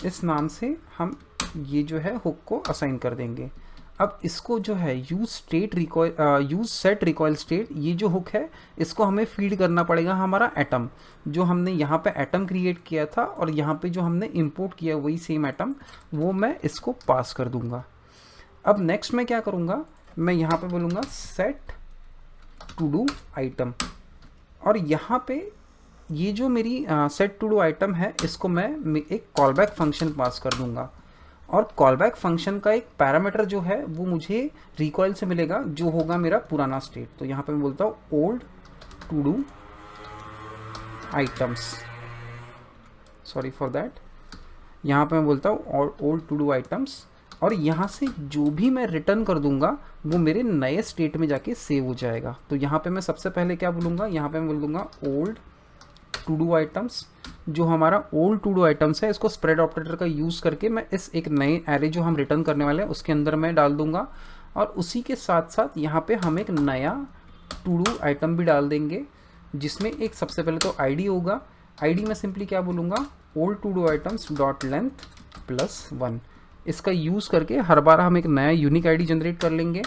इस नाम से हम ये जो है हुक को असाइन कर देंगे। अब इसको जो है यूज सेट रिकॉइल स्टेट, ये जो हुक है इसको हमें फीड करना पड़ेगा हमारा एटम, जो हमने यहाँ पे एटम क्रिएट किया था और यहाँ पे जो हमने इंपोर्ट किया वही सेम एटम, वो मैं इसको पास कर दूंगा। अब नेक्स्ट मैं क्या करूँगा, मैं यहाँ पे बोलूँगा सेट टू डू आइटम और यहाँ पे ये जो मेरी सेट टू डू आइटम है इसको मैं एक कॉलबैक फंक्शन पास कर दूंगा। और कॉलबैक फंक्शन का एक पैरामीटर जो है वो मुझे रिकॉइल से मिलेगा जो होगा मेरा पुराना स्टेट। तो यहाँ पे मैं बोलता हूँ old to do items, sorry for that, यहाँ पे मैं बोलता हूँ ओल्ड टू डू आइटम्स और यहाँ से जो भी मैं रिटर्न कर दूंगा वो मेरे नए स्टेट में जाके सेव हो जाएगा। तो यहाँ पे मैं सबसे पहले क्या बोलूँगा, यहाँ पे मैं बोल दूंगा ओल्ड टू डू आइटम्स, जो हमारा ओल्ड टू डू आइटम्स है इसको स्प्रेड ऑपरेटर का यूज़ करके मैं इस एक नए एरे जो हम रिटर्न करने वाले हैं उसके अंदर मैं डाल दूंगा। और उसी के साथ साथ यहाँ पे हम एक नया टू डू आइटम भी डाल देंगे जिसमें एक सबसे पहले तो आईडी होगा। आईडी में सिंपली क्या बोलूँगा, old to do items dot length +1, इसका यूज़ करके हर बार हम एक नया यूनिक आईडी जनरेट कर लेंगे।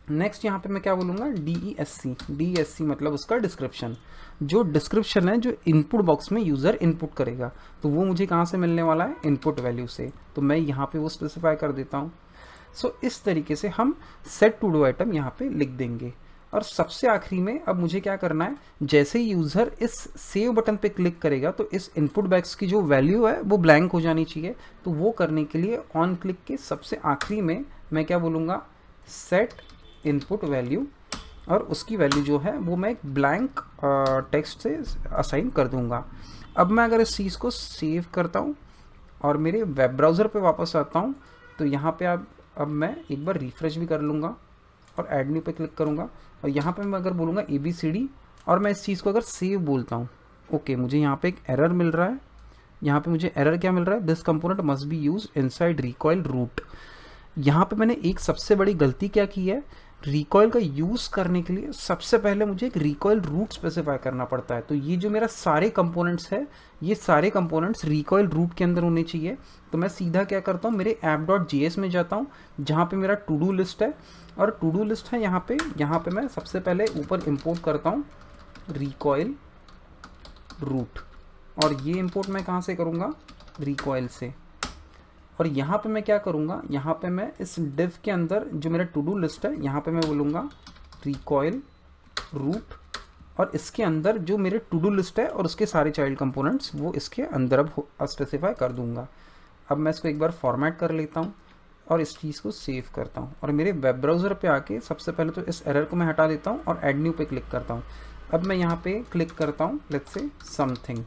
नेक्स्ट यहाँ पे मैं क्या बोलूँगा, DESC मतलब उसका डिस्क्रिप्शन, जो डिस्क्रिप्शन है जो इनपुट बॉक्स में यूज़र इनपुट करेगा तो वो मुझे कहाँ से मिलने वाला है, इनपुट वैल्यू से। तो मैं यहाँ पे वो स्पेसिफाई कर देता हूँ। सो इस तरीके से हम सेट टू डू आइटम यहाँ पे लिख देंगे। और सबसे आखिरी में अब मुझे क्या करना है, जैसे ही यूज़र इस सेव बटन पे क्लिक करेगा तो इस इनपुट बॉक्स की जो वैल्यू है वो ब्लैंक हो जानी चाहिए। तो वो करने के लिए ऑन क्लिक के सबसे आखिरी में मैं क्या बोलूँगा, सेट इनपुट वैल्यू, और उसकी वैल्यू जो है वो मैं एक ब्लैंक टेक्स्ट से असाइन कर दूंगा। अब मैं अगर इस चीज़ को सेव करता हूँ और मेरे वेब ब्राउज़र पे वापस आता हूँ तो यहाँ पे अब मैं एक बार रिफ्रेश भी कर लूँगा और ऐड न्यू पे क्लिक करूँगा और यहाँ पे मैं अगर बोलूँगा ABCD और मैं इस चीज़ को अगर सेव बोलता हूँ, ओके, मुझे यहाँ पे एक एरर मिल रहा है। यहाँ पे मुझे एरर क्या मिल रहा है, this component must be use inside Recoil root. यहाँ पे मैंने एक सबसे बड़ी गलती क्या की है, रिकॉइल का यूज़ करने के लिए सबसे पहले मुझे एक रिकॉइल रूट स्पेसिफाई करना पड़ता है। तो ये जो मेरा सारे कंपोनेंट्स है ये सारे कंपोनेंट्स रिकॉइल रूट के अंदर होने चाहिए। तो मैं सीधा क्या करता हूँ, मेरे app.js में जाता हूँ जहाँ पे मेरा टू डू लिस्ट है और टू डू लिस्ट है यहाँ पे मैं सबसे पहले ऊपर इंपोर्ट करता हूँ रिकॉइल रूट और ये इंपोर्ट मैं कहाँ से करूँगा, रिकॉइल से। और यहाँ पे मैं क्या करूँगा, यहाँ पे मैं इस डिव के अंदर जो मेरा टू डू लिस्ट है यहाँ पे मैं बोलूँगा रिकॉइल रूट और इसके अंदर जो मेरे टू डू लिस्ट है और उसके सारे चाइल्ड कंपोनेंट्स वो इसके अंदर अब स्पेसिफाई कर दूँगा। अब मैं इसको एक बार फॉर्मेट कर लेता हूँ और इस चीज़ को सेव करता हूँ और मेरे वेब ब्राउज़र पे आके सबसे पहले तो इस एरर को मैं हटा देता हूँ और ऐड न्यू पे क्लिक करता हूँ। अब मैं यहाँ पे क्लिक करता हूँ लेट्स से समथिंग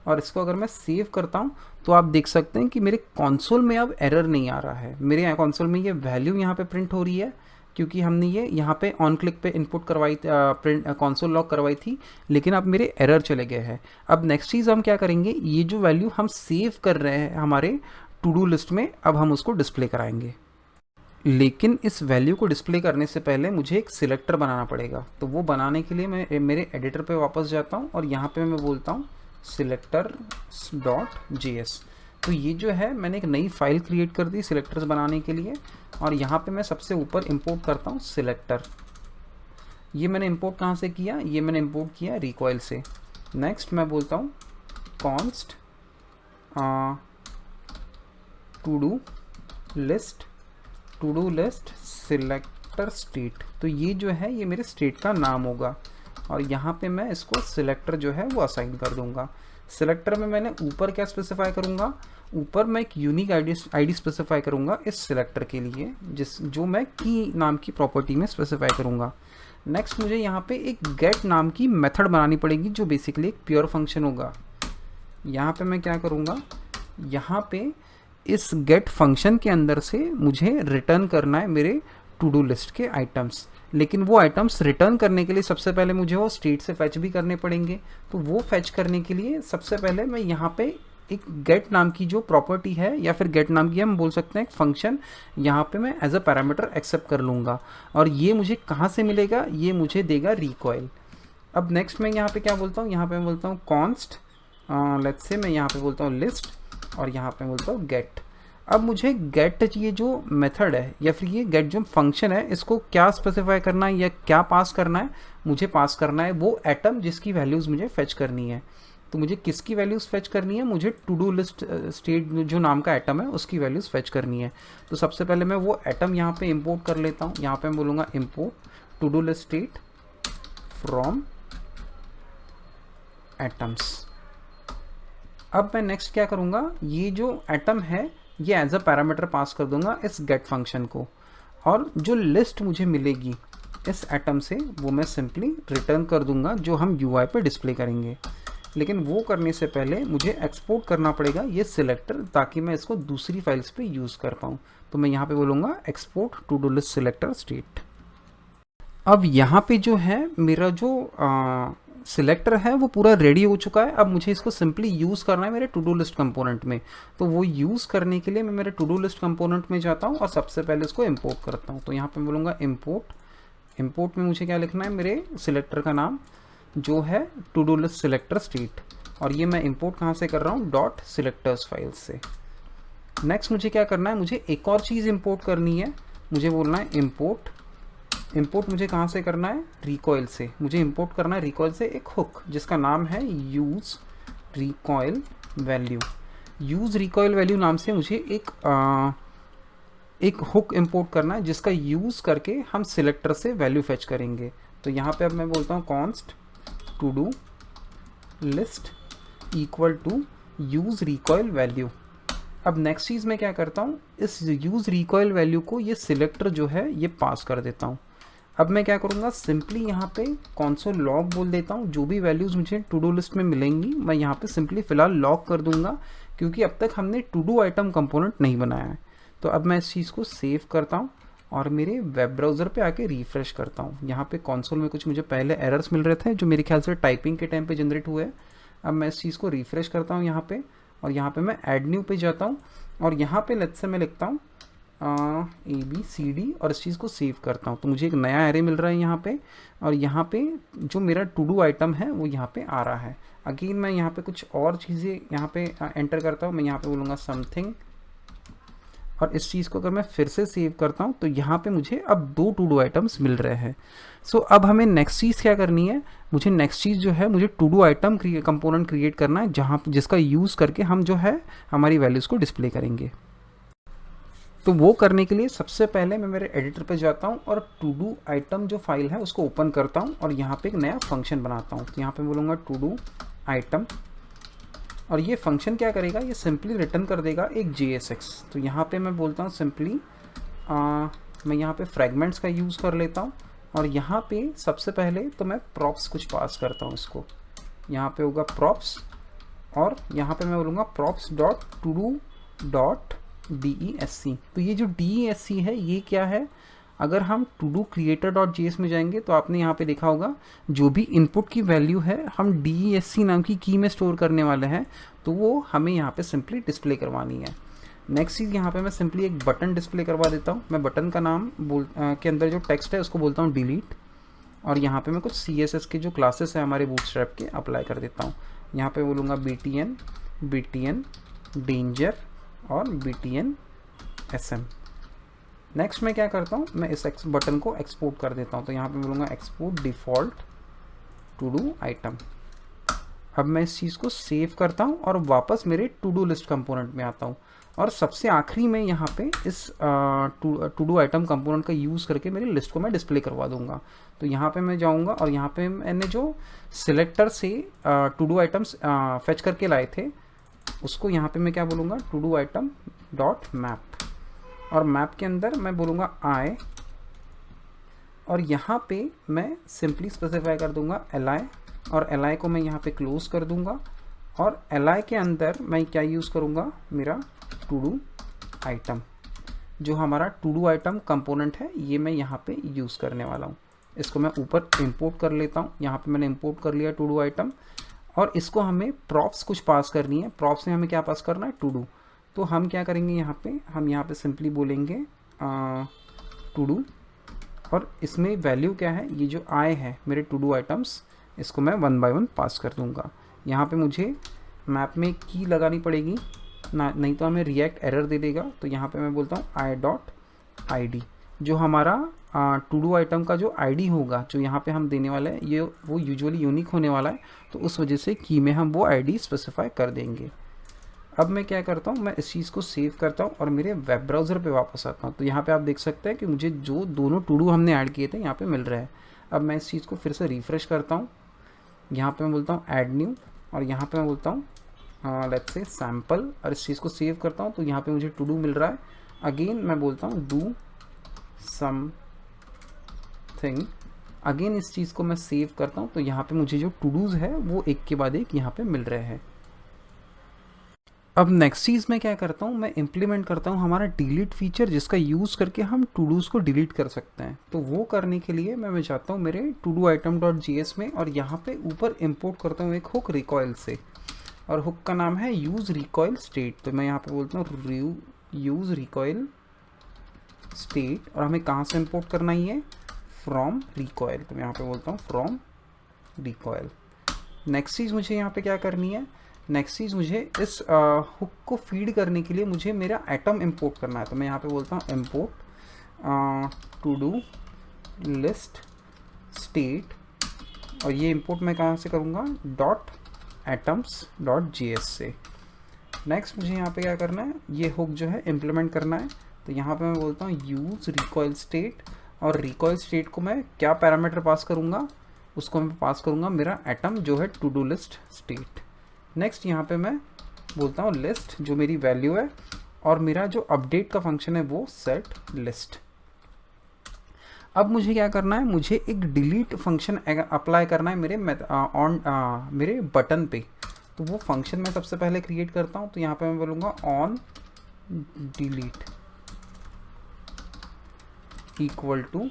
और इसको अगर मैं सेव करता हूँ तो आप देख सकते हैं कि मेरे कंसोल में अब एरर नहीं आ रहा है। मेरे कंसोल में ये वैल्यू यहाँ पे प्रिंट हो रही है क्योंकि हमने ये यहाँ पे ऑन क्लिक पे इनपुट करवाई, प्रिंट कंसोल लॉग करवाई थी, लेकिन अब मेरे एरर चले गए हैं। अब नेक्स्ट चीज़ हम क्या करेंगे, ये जो वैल्यू हम सेव कर रहे हैं हमारे टू डू लिस्ट में, अब हम उसको डिस्प्ले कराएंगे। लेकिन इस वैल्यू को डिस्प्ले करने से पहले मुझे एक सिलेक्टर बनाना पड़ेगा। तो वो बनाने के लिए मैं मेरे एडिटर पे वापस जाता हूँ और यहाँ पे मैं बोलता हूँ selectors.js। तो ये जो है मैंने एक नई फाइल क्रिएट कर दी सिलेक्टर्स बनाने के लिए, और यहाँ पे मैं सबसे ऊपर इंपोर्ट करता हूँ सिलेक्टर। ये मैंने इंपोर्ट कहाँ से किया, ये मैंने इंपोर्ट किया रिकॉइल से। नेक्स्ट मैं बोलता हूँ const to do list selector state. तो ये जो है ये मेरे स्टेट का नाम होगा, और यहाँ पे मैं इसको सिलेक्टर जो है वो असाइन कर दूंगा। सिलेक्टर में मैंने ऊपर क्या स्पेसिफाई करूँगा, ऊपर मैं एक यूनिक आईडी स्पेसिफाई करूँगा इस सिलेक्टर के लिए, जो मैं की नाम की प्रॉपर्टी में स्पेसिफाई करूँगा। नेक्स्ट मुझे यहाँ पे एक गेट नाम की मेथड बनानी पड़ेगी, जो बेसिकली एक प्योर फंक्शन होगा। यहाँ पे मैं क्या करूँगा, यहाँ पे इस गेट फंक्शन के अंदर से मुझे रिटर्न करना है मेरे टू डू लिस्ट के आइटम्स। लेकिन वो आइटम्स रिटर्न करने के लिए सबसे पहले मुझे वो स्टेट से फैच भी करने पड़ेंगे। तो वो फैच करने के लिए सबसे पहले मैं यहाँ पे एक गेट नाम की जो प्रॉपर्टी है, या फिर गेट नाम की हम बोल सकते हैं एक फंक्शन, यहाँ पे मैं एज अ पैरामीटर एक्सेप्ट कर लूँगा। और ये मुझे कहाँ से मिलेगा, ये मुझे देगा रिकॉइल। अब नेक्स्ट मैं यहाँ पे क्या बोलता हूँ, यहाँ पे मैं बोलता हूँ कॉन्स्ट लेट्स से, मैं यहाँ पे बोलता हूँ लिस्ट, और यहाँ पे बोलता हूँ गेट। अब मुझे गेट ये जो मेथड है या फिर ये गेट जो फंक्शन है, इसको क्या स्पेसिफाई करना है या क्या पास करना है, मुझे पास करना है वो एटम जिसकी वैल्यूज़ मुझे फेच करनी है। तो मुझे किसकी वैल्यूज़ फेच करनी है, मुझे टू डू लिस्ट स्टेट जो नाम का एटम है उसकी वैल्यूज़ फेच करनी है। तो सबसे पहले मैं वो एटम यहाँ पे इंपोर्ट कर लेता हूँ। यहाँ पे मैं बोलूँगा import to do list state from atoms. अब मैं नेक्स्ट क्या करूँगा, ये जो एटम है ये एज अ पैरामीटर पास कर दूंगा इस गेट फंक्शन को, और जो लिस्ट मुझे मिलेगी इस एटम से वो मैं सिंपली रिटर्न कर दूंगा, जो हम यूआई पे डिस्प्ले करेंगे। लेकिन वो करने से पहले मुझे एक्सपोर्ट करना पड़ेगा ये सिलेक्टर, ताकि मैं इसको दूसरी फाइल्स पे यूज़ कर पाऊँ। तो मैं यहाँ पे बोलूँगा export to do list selector state. अब यहाँ पे जो है मेरा जो सिलेक्टर है वो पूरा रेडी हो चुका है। अब मुझे इसको सिंपली यूज़ करना है मेरे टू डू लिस्ट कंपोनेंट में। तो वो यूज़ करने के लिए मैं मेरे टू डू लिस्ट कंपोनेंट में जाता हूँ और सबसे पहले इसको इंपोर्ट करता हूँ। तो यहाँ पे बोलूँगा इंपोर्ट में मुझे क्या लिखना है, मेरे सिलेक्टर का नाम जो है to do list selector state, और ये मैं इंपोर्ट कहाँ से कर रहा हूँ, डॉट सिलेक्टर्स फाइल से। नेक्स्ट मुझे क्या करना है, मुझे एक और चीज़ इंपोर्ट करनी है। मुझे बोलना है इंपोर्ट मुझे कहाँ से करना है, रिकॉइल से। मुझे इंपोर्ट करना है रिकॉइल से एक हुक जिसका नाम है यूज़ रिकॉइल वैल्यू नाम से मुझे एक हुक इंपोर्ट करना है, जिसका यूज़ करके हम सिलेक्टर से वैल्यू फेच करेंगे। तो यहाँ पे अब मैं बोलता हूँ const to do list equal to use Recoil value. अब नेक्स्ट चीज़ मैं क्या करता हूँ, इस यूज़ रिकॉइल वैल्यू को ये सिलेक्टर जो है ये पास कर देता हूँ। अब मैं क्या करूँगा, सिंपली यहाँ पे कंसोल लॉग बोल देता हूँ। जो भी वैल्यूज़ मुझे टू डू लिस्ट में मिलेंगी मैं यहाँ पे सिंपली फ़िलहाल लॉग कर दूँगा, क्योंकि अब तक हमने टू डू आइटम कंपोनेंट नहीं बनाया है। तो अब मैं इस चीज़ को सेव करता हूँ और मेरे वेब ब्राउज़र पे आके रिफ़्रेश करता हूँ। यहाँ पे कंसोल में कुछ मुझे पहले एरर्स मिल रहे थे जो मेरे ख्याल से टाइपिंग के टाइम पे जनरेट हुए। अब मैं इस चीज़ को रिफ़्रेश करता हूँ यहाँ पे, और यहाँ पे मैं ऐड न्यू पे जाता हूँ, और यहाँ पे लेट्स से मैं लिखता हूँ ABCD और इस चीज़ को सेव करता हूँ। तो मुझे एक नया एरे मिल रहा है यहाँ पे, और यहाँ पे जो मेरा टू डू आइटम है वो यहाँ पे आ रहा है। अगेन मैं यहाँ पे कुछ और चीज़ें यहाँ पे एंटर करता हूँ। मैं यहाँ पे बोलूँगा समथिंग, और इस चीज़ को अगर मैं फिर से सेव करता हूँ तो यहाँ पे मुझे अब दो टू डू आइटम्स मिल रहे हैं। सो अब हमें नेक्स्ट चीज़ क्या करनी है, मुझे नेक्स्ट चीज़ जो है मुझे to do item component create करना है, जहाँ जिसका यूज़ करके हम जो है हमारी वैल्यूज़ को डिस्प्ले करेंगे। तो वो करने के लिए सबसे पहले मैं मेरे एडिटर पे जाता हूँ और टू डू आइटम जो फाइल है उसको ओपन करता हूँ, और यहाँ पे एक नया फंक्शन बनाता हूँ। तो यहाँ पे बोलूँगा टू डू आइटम, और ये फंक्शन क्या करेगा, ये सिंपली रिटर्न कर देगा एक JSX। तो यहाँ पे मैं बोलता हूँ सिंपली मैं यहाँ पे फ्रेगमेंट्स का यूज़ कर लेता हूँ, और यहाँ पे सबसे पहले तो मैं प्रॉप्स कुछ पास करता हूँ इसको। यहाँ पे होगा प्रॉप्स, और यहाँ पे मैं बोलूँगा props dot to do dot DESC। तो ये जो DESC है ये क्या है, अगर हम to do creator dot JS में जाएंगे तो आपने यहाँ पे देखा होगा जो भी इनपुट की वैल्यू है हम DESC नाम की की में स्टोर करने वाले हैं, तो वो हमें यहाँ पे सिंपली डिस्प्ले करवानी है। नेक्स्ट चीज़ यहाँ पे मैं सिंपली एक बटन डिस्प्ले करवा देता हूँ। मैं बटन का नाम के अंदर जो टेक्स्ट है उसको बोलता हूँ डिलीट, और यहाँ पे मैं कुछ CSS के जो क्लासेस हैं हमारे बूटस्ट्रैप के अप्लाई कर देता हूँ। यहाँ पे बोलूँगा BTN डेंजर और BTN SM। नेक्स्ट मैं क्या करता हूँ, मैं इस बटन को एक्सपोर्ट कर देता हूँ। तो यहाँ पे बोलूँगा export default to do item. अब मैं इस चीज़ को सेव करता हूँ और वापस मेरे टू डू लिस्ट कंपोनेंट में आता हूँ, और सबसे आखिरी में यहाँ पे इस टू डू आइटम कंपोनेंट का यूज़ करके मेरी लिस्ट को मैं डिस्प्ले करवा दूंगा। तो यहाँ पे मैं जाऊँगा और यहाँ पे मैंने जो सिलेक्टर से टू डू आइटम्स फेच करके लाए थे उसको यहाँ पे मैं क्या बोलूँगा, to do item dot map, और मैप के अंदर मैं बोलूँगा आई, और यहाँ पे मैं सिंपली स्पेसिफाई कर दूँगा li, और li को मैं यहाँ पे क्लोज कर दूँगा, और li के अंदर मैं क्या यूज़ करूँगा, मेरा टू डू आइटम, जो हमारा टू डू आइटम कंपोनेंट है ये मैं यहाँ पे यूज़ करने वाला हूँ। इसको मैं ऊपर इंपोर्ट कर लेता हूँ। यहाँ पे मैंने इंपोर्ट कर लिया टू डू आइटम, और इसको हमें प्रॉप्स कुछ पास करनी है। प्रॉप्स में हमें क्या पास करना है, टू डू। तो हम क्या करेंगे, हम यहाँ पे सिंपली बोलेंगे टू डू, और इसमें वैल्यू क्या है, ये जो आए है मेरे टू डू आइटम्स, इसको मैं 1 बाय 1 पास कर दूंगा। यहाँ पे मुझे मैप में की लगानी पड़ेगी ना, नहीं तो हमें रिएक्ट एरर दे देगा। तो यहाँ पे मैं बोलता हूँ i.id, जो हमारा टू डू आइटम का जो आईडी होगा जो यहाँ पे हम देने वाले हैं, ये वो यूजुअली यूनिक होने वाला है, तो उस वजह से की में हम वो आईडी स्पेसिफाई कर देंगे। अब मैं क्या करता हूँ, मैं इस चीज़ को सेव करता हूँ और मेरे वेब ब्राउज़र पे वापस आता हूँ। तो यहाँ पे आप देख सकते हैं कि मुझे जो दोनों टू डू हमने ऐड किए थे यहाँ पे मिल रहा है। अब मैं इस चीज़ को फिर से रिफ़्रेश करता हूँ। यहाँ पे मैं बोलता हूँ ऐड न्यू, और यहाँ पे मैं बोलता हूँ लेट्स से सैम्पल, और इस चीज़ को सेव करता हूँ। तो यहाँ पे मुझे टू डू मिल रहा है। अगेन मैं बोलता हूँ डू समथिंग, अगेन इस चीज़ को मैं सेव करता हूँ। तो यहाँ पे मुझे जो टू डूज़ है वो एक के बाद एक यहाँ पे मिल रहे हैं। अब नेक्स्ट चीज़ मैं क्या करता हूँ, मैं इम्प्लीमेंट करता हूँ हमारा डिलीट फीचर, जिसका यूज़ करके हम टू डूज़ को डिलीट कर सकते हैं। तो वो करने के लिए मैं जाता हूँ मेरे to do item dot JS में, और यहाँ पे ऊपर इंपोर्ट करता हूँ एक हुक रिकॉयल से, और हुक का नाम है यूज़ रिकॉयल स्टेट। तो मैं यहाँ पे बोलता हूँ यूज़ रिकॉयल स्टेट, और हमें कहाँ से इंपोर्ट करना ही है, फ्रॉम रिकॉयल। तो मैं यहाँ पे बोलता हूँ फ्रॉम रिकॉयल। नेक्स्ट चीज़ मुझे यहाँ पे क्या करनी है, नेक्स्ट चीज़ मुझे इस हुक को फीड करने के लिए मुझे मेरा आइटम इंपोर्ट करना है। तो मैं यहाँ पे बोलता हूँ import to do list state, और ये इंपोर्ट मैं कहाँ से करूँगा, डॉट एटम्स डॉट JS से। नेक्स्ट मुझे यहाँ पे क्या करना है, ये हुक जो है इम्प्लीमेंट करना है। तो यहाँ पे मैं बोलता हूँ यूज़ रिकॉयल स्टेट, और रिकॉयल स्टेट को मैं क्या पैरामीटर पास करूँगा, उसको मैं पास करूँगा मेरा एटम जो है to do list state. Next यहाँ पे मैं बोलता हूँ लिस्ट, जो मेरी वैल्यू है, और मेरा जो अपडेट का फंक्शन है वो सेट लिस्ट। अब मुझे क्या करना है, मुझे एक डिलीट फंक्शन अप्लाई करना है मेरे बटन पे। तो वो फंक्शन मैं सबसे पहले क्रिएट करता हूँ। तो यहाँ पे मैं बोलूँगा ऑन डिलीट इक्वल टू,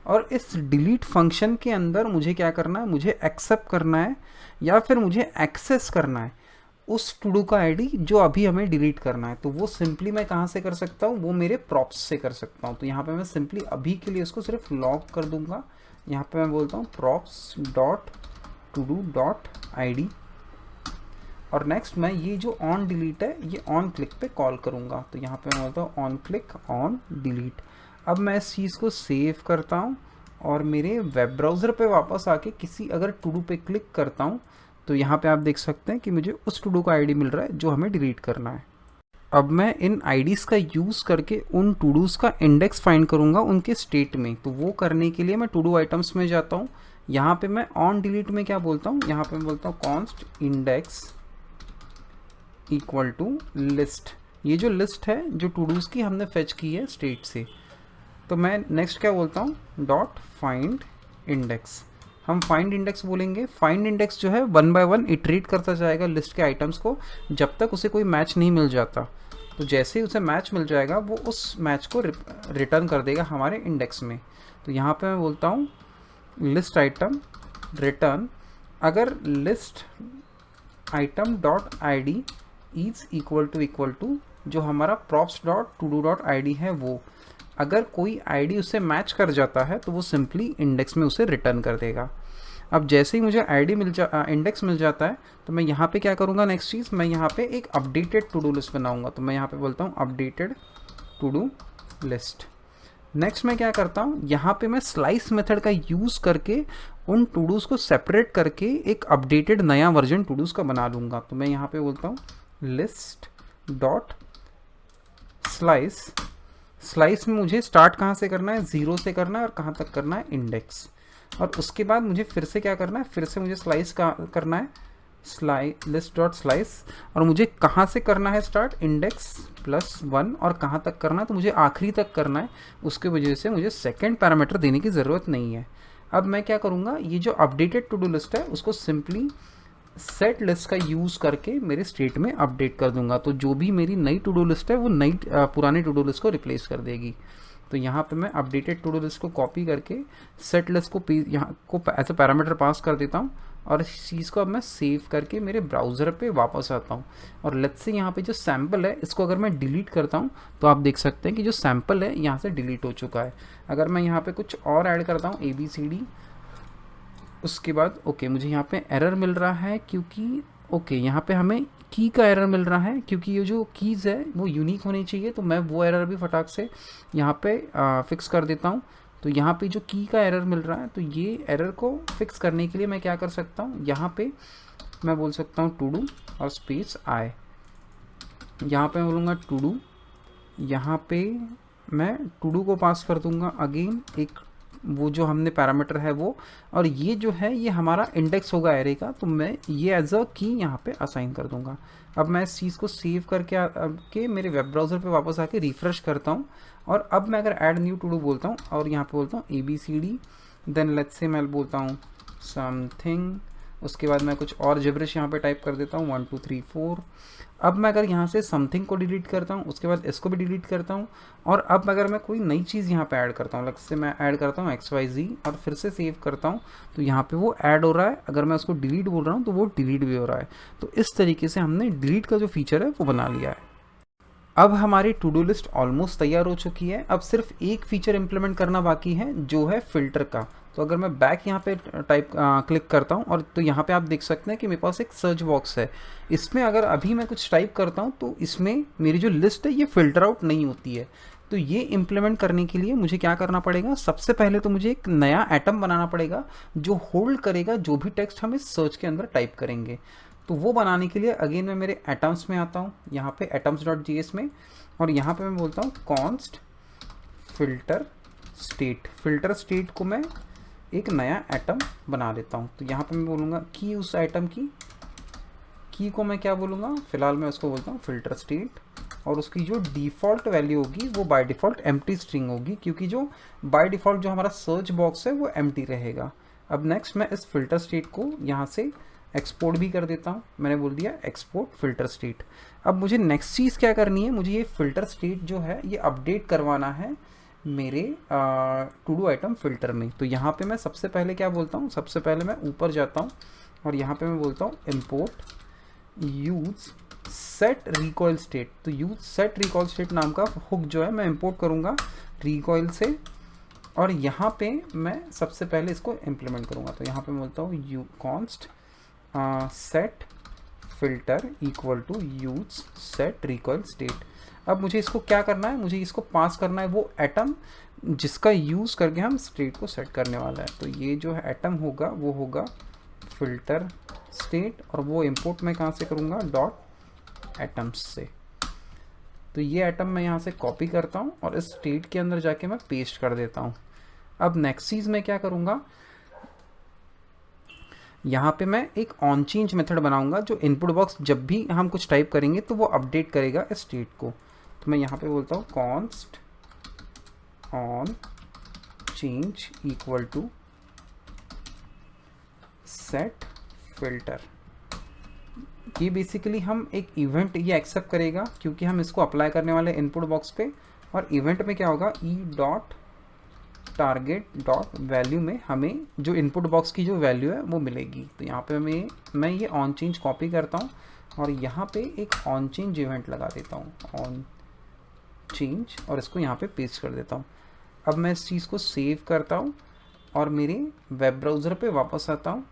और इस डिलीट फंक्शन के अंदर मुझे क्या करना है, मुझे एक्सेप्ट करना है या फिर मुझे एक्सेस करना है उस टू डू का आईडी जो अभी हमें डिलीट करना है। तो वो सिंपली मैं कहाँ से कर सकता हूँ, वो मेरे प्रॉप्स से कर सकता हूँ। तो यहाँ पे मैं सिंपली अभी के लिए उसको सिर्फ लॉग कर दूंगा। यहाँ पे मैं बोलता हूँ props dot to do dot ID, और नेक्स्ट मैं ये जो ऑन डिलीट है ये ऑन क्लिक पे कॉल करूँगा। तो यहाँ पे मैं बोलता हूँ ऑन क्लिक ऑन डिलीट। अब मैं इस चीज़ को सेव करता हूँ और मेरे वेब ब्राउज़र पे वापस आके किसी अगर टू डू पे क्लिक करता हूँ तो यहाँ पे आप देख सकते हैं कि मुझे उस टू डू का आईडी मिल रहा है जो हमें डिलीट करना है। अब मैं इन आईडीज़ का यूज़ करके उन टू डूज़ का इंडेक्स फाइंड करूँगा उनके स्टेट में। तो वो करने के लिए मैं टू डू आइटम्स में जाता हूँ। यहाँ पे मैं ऑन डिलीट में क्या बोलता हूँ, यहाँ पे मैं बोलता हूँ const index equal to list. ये जो लिस्ट है जो टू डूज़ की हमने फेच की है स्टेट से। तो मैं नेक्स्ट क्या बोलता हूँ, डॉट फाइंड इंडेक्स। हम फाइंड इंडेक्स बोलेंगे। फाइंड इंडेक्स जो है 1 बाय 1 इटरेट करता जाएगा लिस्ट के आइटम्स को जब तक उसे कोई मैच नहीं मिल जाता। तो जैसे ही उसे मैच मिल जाएगा वो उस मैच को रिटर्न कर देगा हमारे इंडेक्स में। तो यहाँ पे मैं बोलता हूँ लिस्ट आइटम रिटर्न, अगर list item dot I D is equal to जो हमारा props dot to do dot I D है वो, अगर कोई आईडी उससे मैच कर जाता है तो वो सिंपली इंडेक्स में उसे रिटर्न कर देगा। अब जैसे ही मुझे आईडी इंडेक्स मिल जाता है तो मैं यहाँ पे क्या करूँगा, नेक्स्ट चीज़ मैं यहाँ पे एक अपडेटेड टू डू लिस्ट बनाऊँगा। तो मैं यहाँ पे बोलता हूँ updated to do list. Next मैं क्या करता हूँ, यहाँ पे मैं स्लाइस मेथड का यूज़ करके उन टू डूज़ को सेपरेट करके एक अपडेटेड नया वर्जन टू डूज़ का बना लूँगा। तो मैं यहाँ पे बोलता हूँ लिस्ट डॉट स्लाइस। स्लाइस में मुझे स्टार्ट कहाँ से करना है, 0 से करना है, और कहाँ तक करना है, इंडेक्स। और उसके बाद मुझे फिर से क्या करना है, फिर से मुझे स्लाइस का करना है लिस्ट डॉट स्लाइस, और मुझे कहाँ से करना है स्टार्ट, इंडेक्स +1, और कहाँ तक करना है, तो मुझे आखिरी तक करना है। उसकी वजह से मुझे सेकेंड पैरामीटर देने की ज़रूरत नहीं है। अब मैं क्या करूँगा, ये जो अपडेटेड टू डू लिस्ट है उसको सिंपली सेट लिस्ट का यूज़ करके मेरे स्टेट में अपडेट कर दूंगा। तो जो भी मेरी नई टू डू लिस्ट है वो नई पुरानी टू डू लिस्ट को रिप्लेस कर देगी। तो यहाँ पे मैं अपडेटेड टू डू लिस्ट को कॉपी करके सेट लिस्ट को यहाँ को ऐसे पैरामीटर पास कर देता हूँ, और इस चीज़ को अब मैं सेव करके मेरे ब्राउज़र पे वापस आता हूँ। और लेट्स से यहाँ पे जो सैम्पल है इसको अगर मैं डिलीट करता हूँ तो आप देख सकते हैं कि जो सैम्पल है यहाँ से डिलीट हो चुका है। अगर मैं यहाँ पे कुछ और ऐड करता हूँ ABCD, उसके बाद ओके मुझे यहाँ पे एरर मिल रहा है क्योंकि यहाँ पे हमें की का एरर मिल रहा है, क्योंकि ये जो कीज़ है वो यूनिक होनी चाहिए। तो मैं वो एरर भी फटाक से यहाँ पे फिक्स कर देता हूँ। तो यहाँ पे जो की का एरर मिल रहा है, तो ये एरर को फिक्स करने के लिए मैं क्या कर सकता हूँ, यहाँ पे मैं बोल सकता हूँ टू डू और स्पेस आई। यहाँ पे मैं बोलूँगा टू डू, यहाँ पे मैं टू डू को पास कर दूँगा अगेन एक वो जो हमने पैरामीटर है वो, और ये जो है ये हमारा इंडेक्स होगा एरे का। तो मैं ये एज अ की यहाँ पे असाइन कर दूंगा। अब मैं इस चीज़ को सेव करके मेरे वेब ब्राउज़र पे वापस आके रिफ़्रेश करता हूँ, और अब मैं अगर ऐड न्यू टू डू बोलता हूँ और यहाँ पे बोलता हूँ ABCD, देन लेट्स से मैं बोलता हूँ समथिंग, उसके बाद मैं कुछ और जिब्रिश यहाँ पे टाइप कर देता हूँ 1 2 3 4। अब मैं अगर यहाँ से समथिंग को डिलीट करता हूँ, उसके बाद इसको भी डिलीट करता हूँ, और अब अगर मैं कोई नई चीज़ यहाँ पे ऐड करता हूँ, लगभग से मैं ऐड करता हूँ XYZ और फिर से सेव करता हूँ, तो यहाँ पे वो ऐड हो रहा है। अगर मैं उसको डिलीट बोल रहा हूँ तो वो डिलीट भी हो रहा है। तो इस तरीके से हमने डिलीट का जो फीचर है वो बना लिया है। अब हमारी टू डू लिस्ट ऑलमोस्ट तैयार हो चुकी है। अब सिर्फ एक फीचर इंप्लीमेंट करना बाकी है जो है फ़िल्टर का। तो अगर मैं बैक यहाँ पे क्लिक करता हूँ, और तो यहाँ पे आप देख सकते हैं कि मेरे पास एक सर्च बॉक्स है। इसमें अगर अभी मैं कुछ टाइप करता हूँ तो इसमें मेरी जो लिस्ट है ये फ़िल्टर आउट नहीं होती है। तो ये इम्प्लीमेंट करने के लिए मुझे क्या करना पड़ेगा, सबसे पहले तो मुझे एक नया एटम बनाना पड़ेगा जो होल्ड करेगा जो भी टेक्स्ट हम इस सर्च के अंदर टाइप करेंगे। तो वो बनाने के लिए अगेन मैं मेरे एटम्स में आता हूँ, यहाँ पे atoms.js में, और यहाँ पे मैं बोलता हूँ const filter state। Filter state को मैं एक नया एटम बना देता हूँ। तो यहाँ पे मैं बोलूँगा की, उस आइटम की को मैं क्या बोलूँगा, फिलहाल मैं उसको बोलता हूँ फिल्टर स्टेट, और उसकी जो डिफ़ॉल्ट वैल्यू होगी वो बाय डिफ़ॉल्ट एम्प्टी स्ट्रिंग होगी, क्योंकि जो बाय डिफ़ॉल्ट जो हमारा सर्च बॉक्स है वो एम्प्टी रहेगा। अब नेक्स्ट मैं इस फिल्टर स्टेट को यहाँ से एक्सपोर्ट भी कर देता हूँ। मैंने बोल दिया एक्सपोर्ट फिल्टर स्टेट। अब मुझे नेक्स्ट चीज़ क्या करनी है, मुझे ये फिल्टर स्टेट जो है ये अपडेट करवाना है मेरे टू डू आइटम फिल्टर में। तो यहाँ पे मैं सबसे पहले क्या बोलता हूँ, सबसे पहले मैं ऊपर जाता हूँ और यहाँ पे मैं बोलता हूँ import use set recoil state. तो यूज सेट रिकॉइल स्टेट नाम का हुक जो है मैं इम्पोर्ट करूँगा रिकॉइल से, और यहाँ पे मैं सबसे पहले इसको इम्प्लीमेंट करूँगा। तो यहाँ पे मैं बोलता हूँ यू const set filter equal to use set recoil state. अब मुझे इसको क्या करना है, मुझे इसको पास करना है वो एटम जिसका यूज़ करके हम स्टेट को सेट करने वाला है। तो ये जो है एटम होगा वो होगा फिल्टर स्टेट, और वो इंपोर्ट मैं कहाँ से करूँगा, डॉट एटम्स से। तो ये एटम मैं यहाँ से कॉपी करता हूँ और इस स्टेट के अंदर जाके मैं पेस्ट कर देता हूँ। अब नेक्स्ट चीज़ मैं क्या करूँगा, यहाँ पे मैं एक ऑन चेंज मेथड बनाऊंगा जो इनपुट बॉक्स जब भी हम कुछ टाइप करेंगे तो वो अपडेट करेगा इस स्टेट को। तो मैं यहाँ पे बोलता हूँ const on change equal to set filter. ये बेसिकली हम एक इवेंट ये एक्सेप्ट करेगा क्योंकि हम इसको अप्लाई करने वाले इनपुट बॉक्स पे, और इवेंट में क्या होगा, E dot target dot value में हमें जो इनपुट बॉक्स की जो वैल्यू है वो मिलेगी। तो यहाँ पे मैं ये ऑन चेंज कॉपी करता हूँ और यहाँ पे एक ऑन चेंज इवेंट लगा देता हूँ, ऑन चेंज, और इसको यहाँ पे पेस्ट कर देता हूँ। अब मैं इस चीज़ को सेव करता हूँ और मेरे वेब ब्राउज़र पे वापस आता हूँ,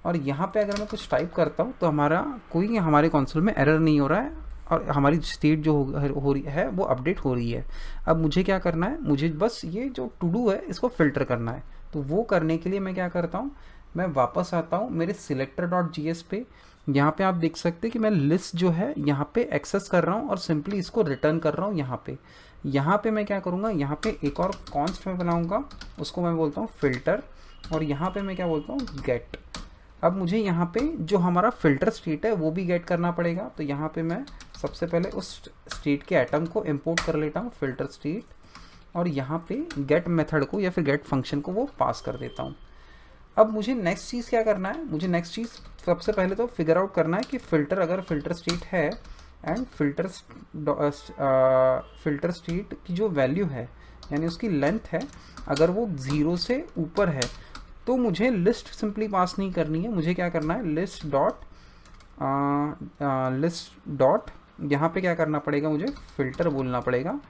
और यहाँ पे अगर मैं कुछ टाइप करता हूँ तो हमारे कंसोल में एरर नहीं हो रहा है और हमारी स्टेट जो हो रही है वो अपडेट हो रही है। अब मुझे क्या करना है, मुझे बस ये जो टू डू है इसको फ़िल्टर करना है। तो वो करने के लिए मैं क्या करता हूँ, मैं वापस आता हूँ मेरे selector.js पे। यहाँ पे आप देख सकते हैं कि मैं लिस्ट जो है यहाँ पे एक्सेस कर रहा हूँ और सिंपली इसको रिटर्न कर रहा हूँ यहाँ पे। यहाँ पे मैं क्या करूँगा, यहाँ पे एक और कॉन्स्ट में बनाऊँगा, उसको मैं बोलता हूँ फिल्टर, और यहाँ पे मैं क्या बोलता हूँ, गेट। अब मुझे यहाँ पे जो हमारा फ़िल्टर स्टेट है वो भी गेट करना पड़ेगा। तो यहाँ पे मैं सबसे पहले उस स्टेट के एटम को इंपोर्ट कर लेता हूँ, फ़िल्टर स्टेट, और यहाँ पे गेट मेथड को या फिर गेट फंक्शन को वो पास कर देता हूँ। अब मुझे नेक्स्ट चीज़ क्या करना है, मुझे नेक्स्ट चीज़ सबसे पहले तो फिगर आउट करना है कि फ़िल्टर, अगर फ़िल्टर स्टेट है एंड फ़िल्टर स्टेट की जो वैल्यू है यानी उसकी लेंथ है, अगर वो 0 से ऊपर है तो मुझे लिस्ट सिंपली पास नहीं करनी है। मुझे क्या करना है, लिस्ट डॉट यहाँ पे क्या करना पड़ेगा, मुझे फ़िल्टर बोलना पड़ेगा,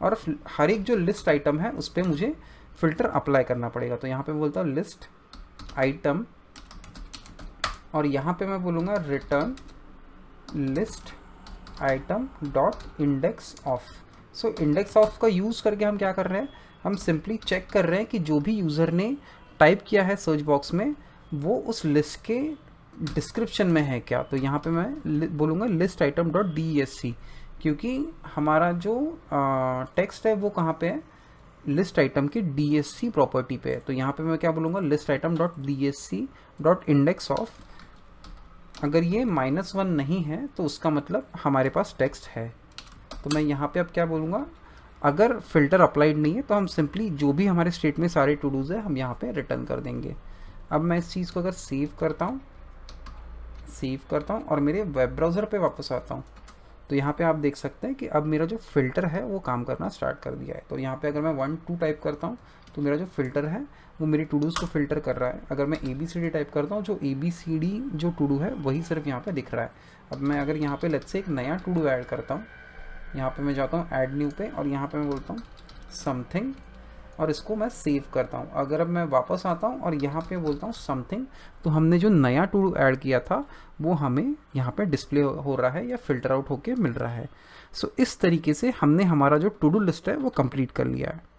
और हर एक जो लिस्ट आइटम है उस पर मुझे फ़िल्टर अप्लाई करना पड़ेगा। तो यहाँ पे बोलता हूँ लिस्ट आइटम, और यहाँ पे मैं बोलूँगा return list item dot index of. So index of का यूज़ करके हम क्या कर रहे हैं, हम सिंपली चेक कर रहे हैं कि जो भी यूज़र ने टाइप किया है सर्च बॉक्स में वो उस लिस्ट के डिस्क्रिप्शन में है क्या। तो यहाँ पे मैं बोलूँगा लिस्ट आइटम डॉट DESC, क्योंकि हमारा जो टेक्स्ट है वो कहाँ पे है, लिस्ट आइटम की DSC प्रॉपर्टी पे है। तो यहाँ पे मैं क्या बोलूँगा, list item dot DSC dot index of. अगर ये -1 नहीं है तो उसका मतलब हमारे पास टेक्स्ट है। तो मैं यहाँ पे अब क्या बोलूँगा, अगर फ़िल्टर अप्लाइड नहीं है तो हम सिंपली जो भी हमारे स्टेट में सारे टू डूज़ है हम यहाँ पे रिटर्न कर देंगे। अब मैं इस चीज़ को अगर सेव करता हूँ और मेरे वेब ब्राउज़र पे वापस आता हूँ, तो यहाँ पे आप देख सकते हैं कि अब मेरा जो फ़िल्टर है वो काम करना स्टार्ट कर दिया है। तो यहाँ पे अगर मैं 1 2 टाइप करता हूँ तो मेरा जो फ़िल्टर है वो मेरी टू डूज़ को फ़िल्टर कर रहा है। अगर मैं ABCD टाइप करता हूँ, जो ABCD जो टू डू है वही सिर्फ यहाँ पे दिख रहा है। अब मैं अगर यहाँ पे लेट्स से एक नया टू डू ऐड करता हूँ, यहाँ पे मैं जाता हूँ ऐड न्यू पे, और यहाँ पे मैं बोलता हूँ समथिंग, और इसको मैं सेव करता हूँ। अगर अब मैं वापस आता हूँ और यहाँ पे बोलता हूँ समथिंग, तो हमने जो नया टू डू ऐड किया था वो हमें यहाँ पे डिस्प्ले हो रहा है या फिल्टर आउट होके मिल रहा है। सो इस तरीके से हमने हमारा जो टू डू लिस्ट है वो कंप्लीट कर लिया है।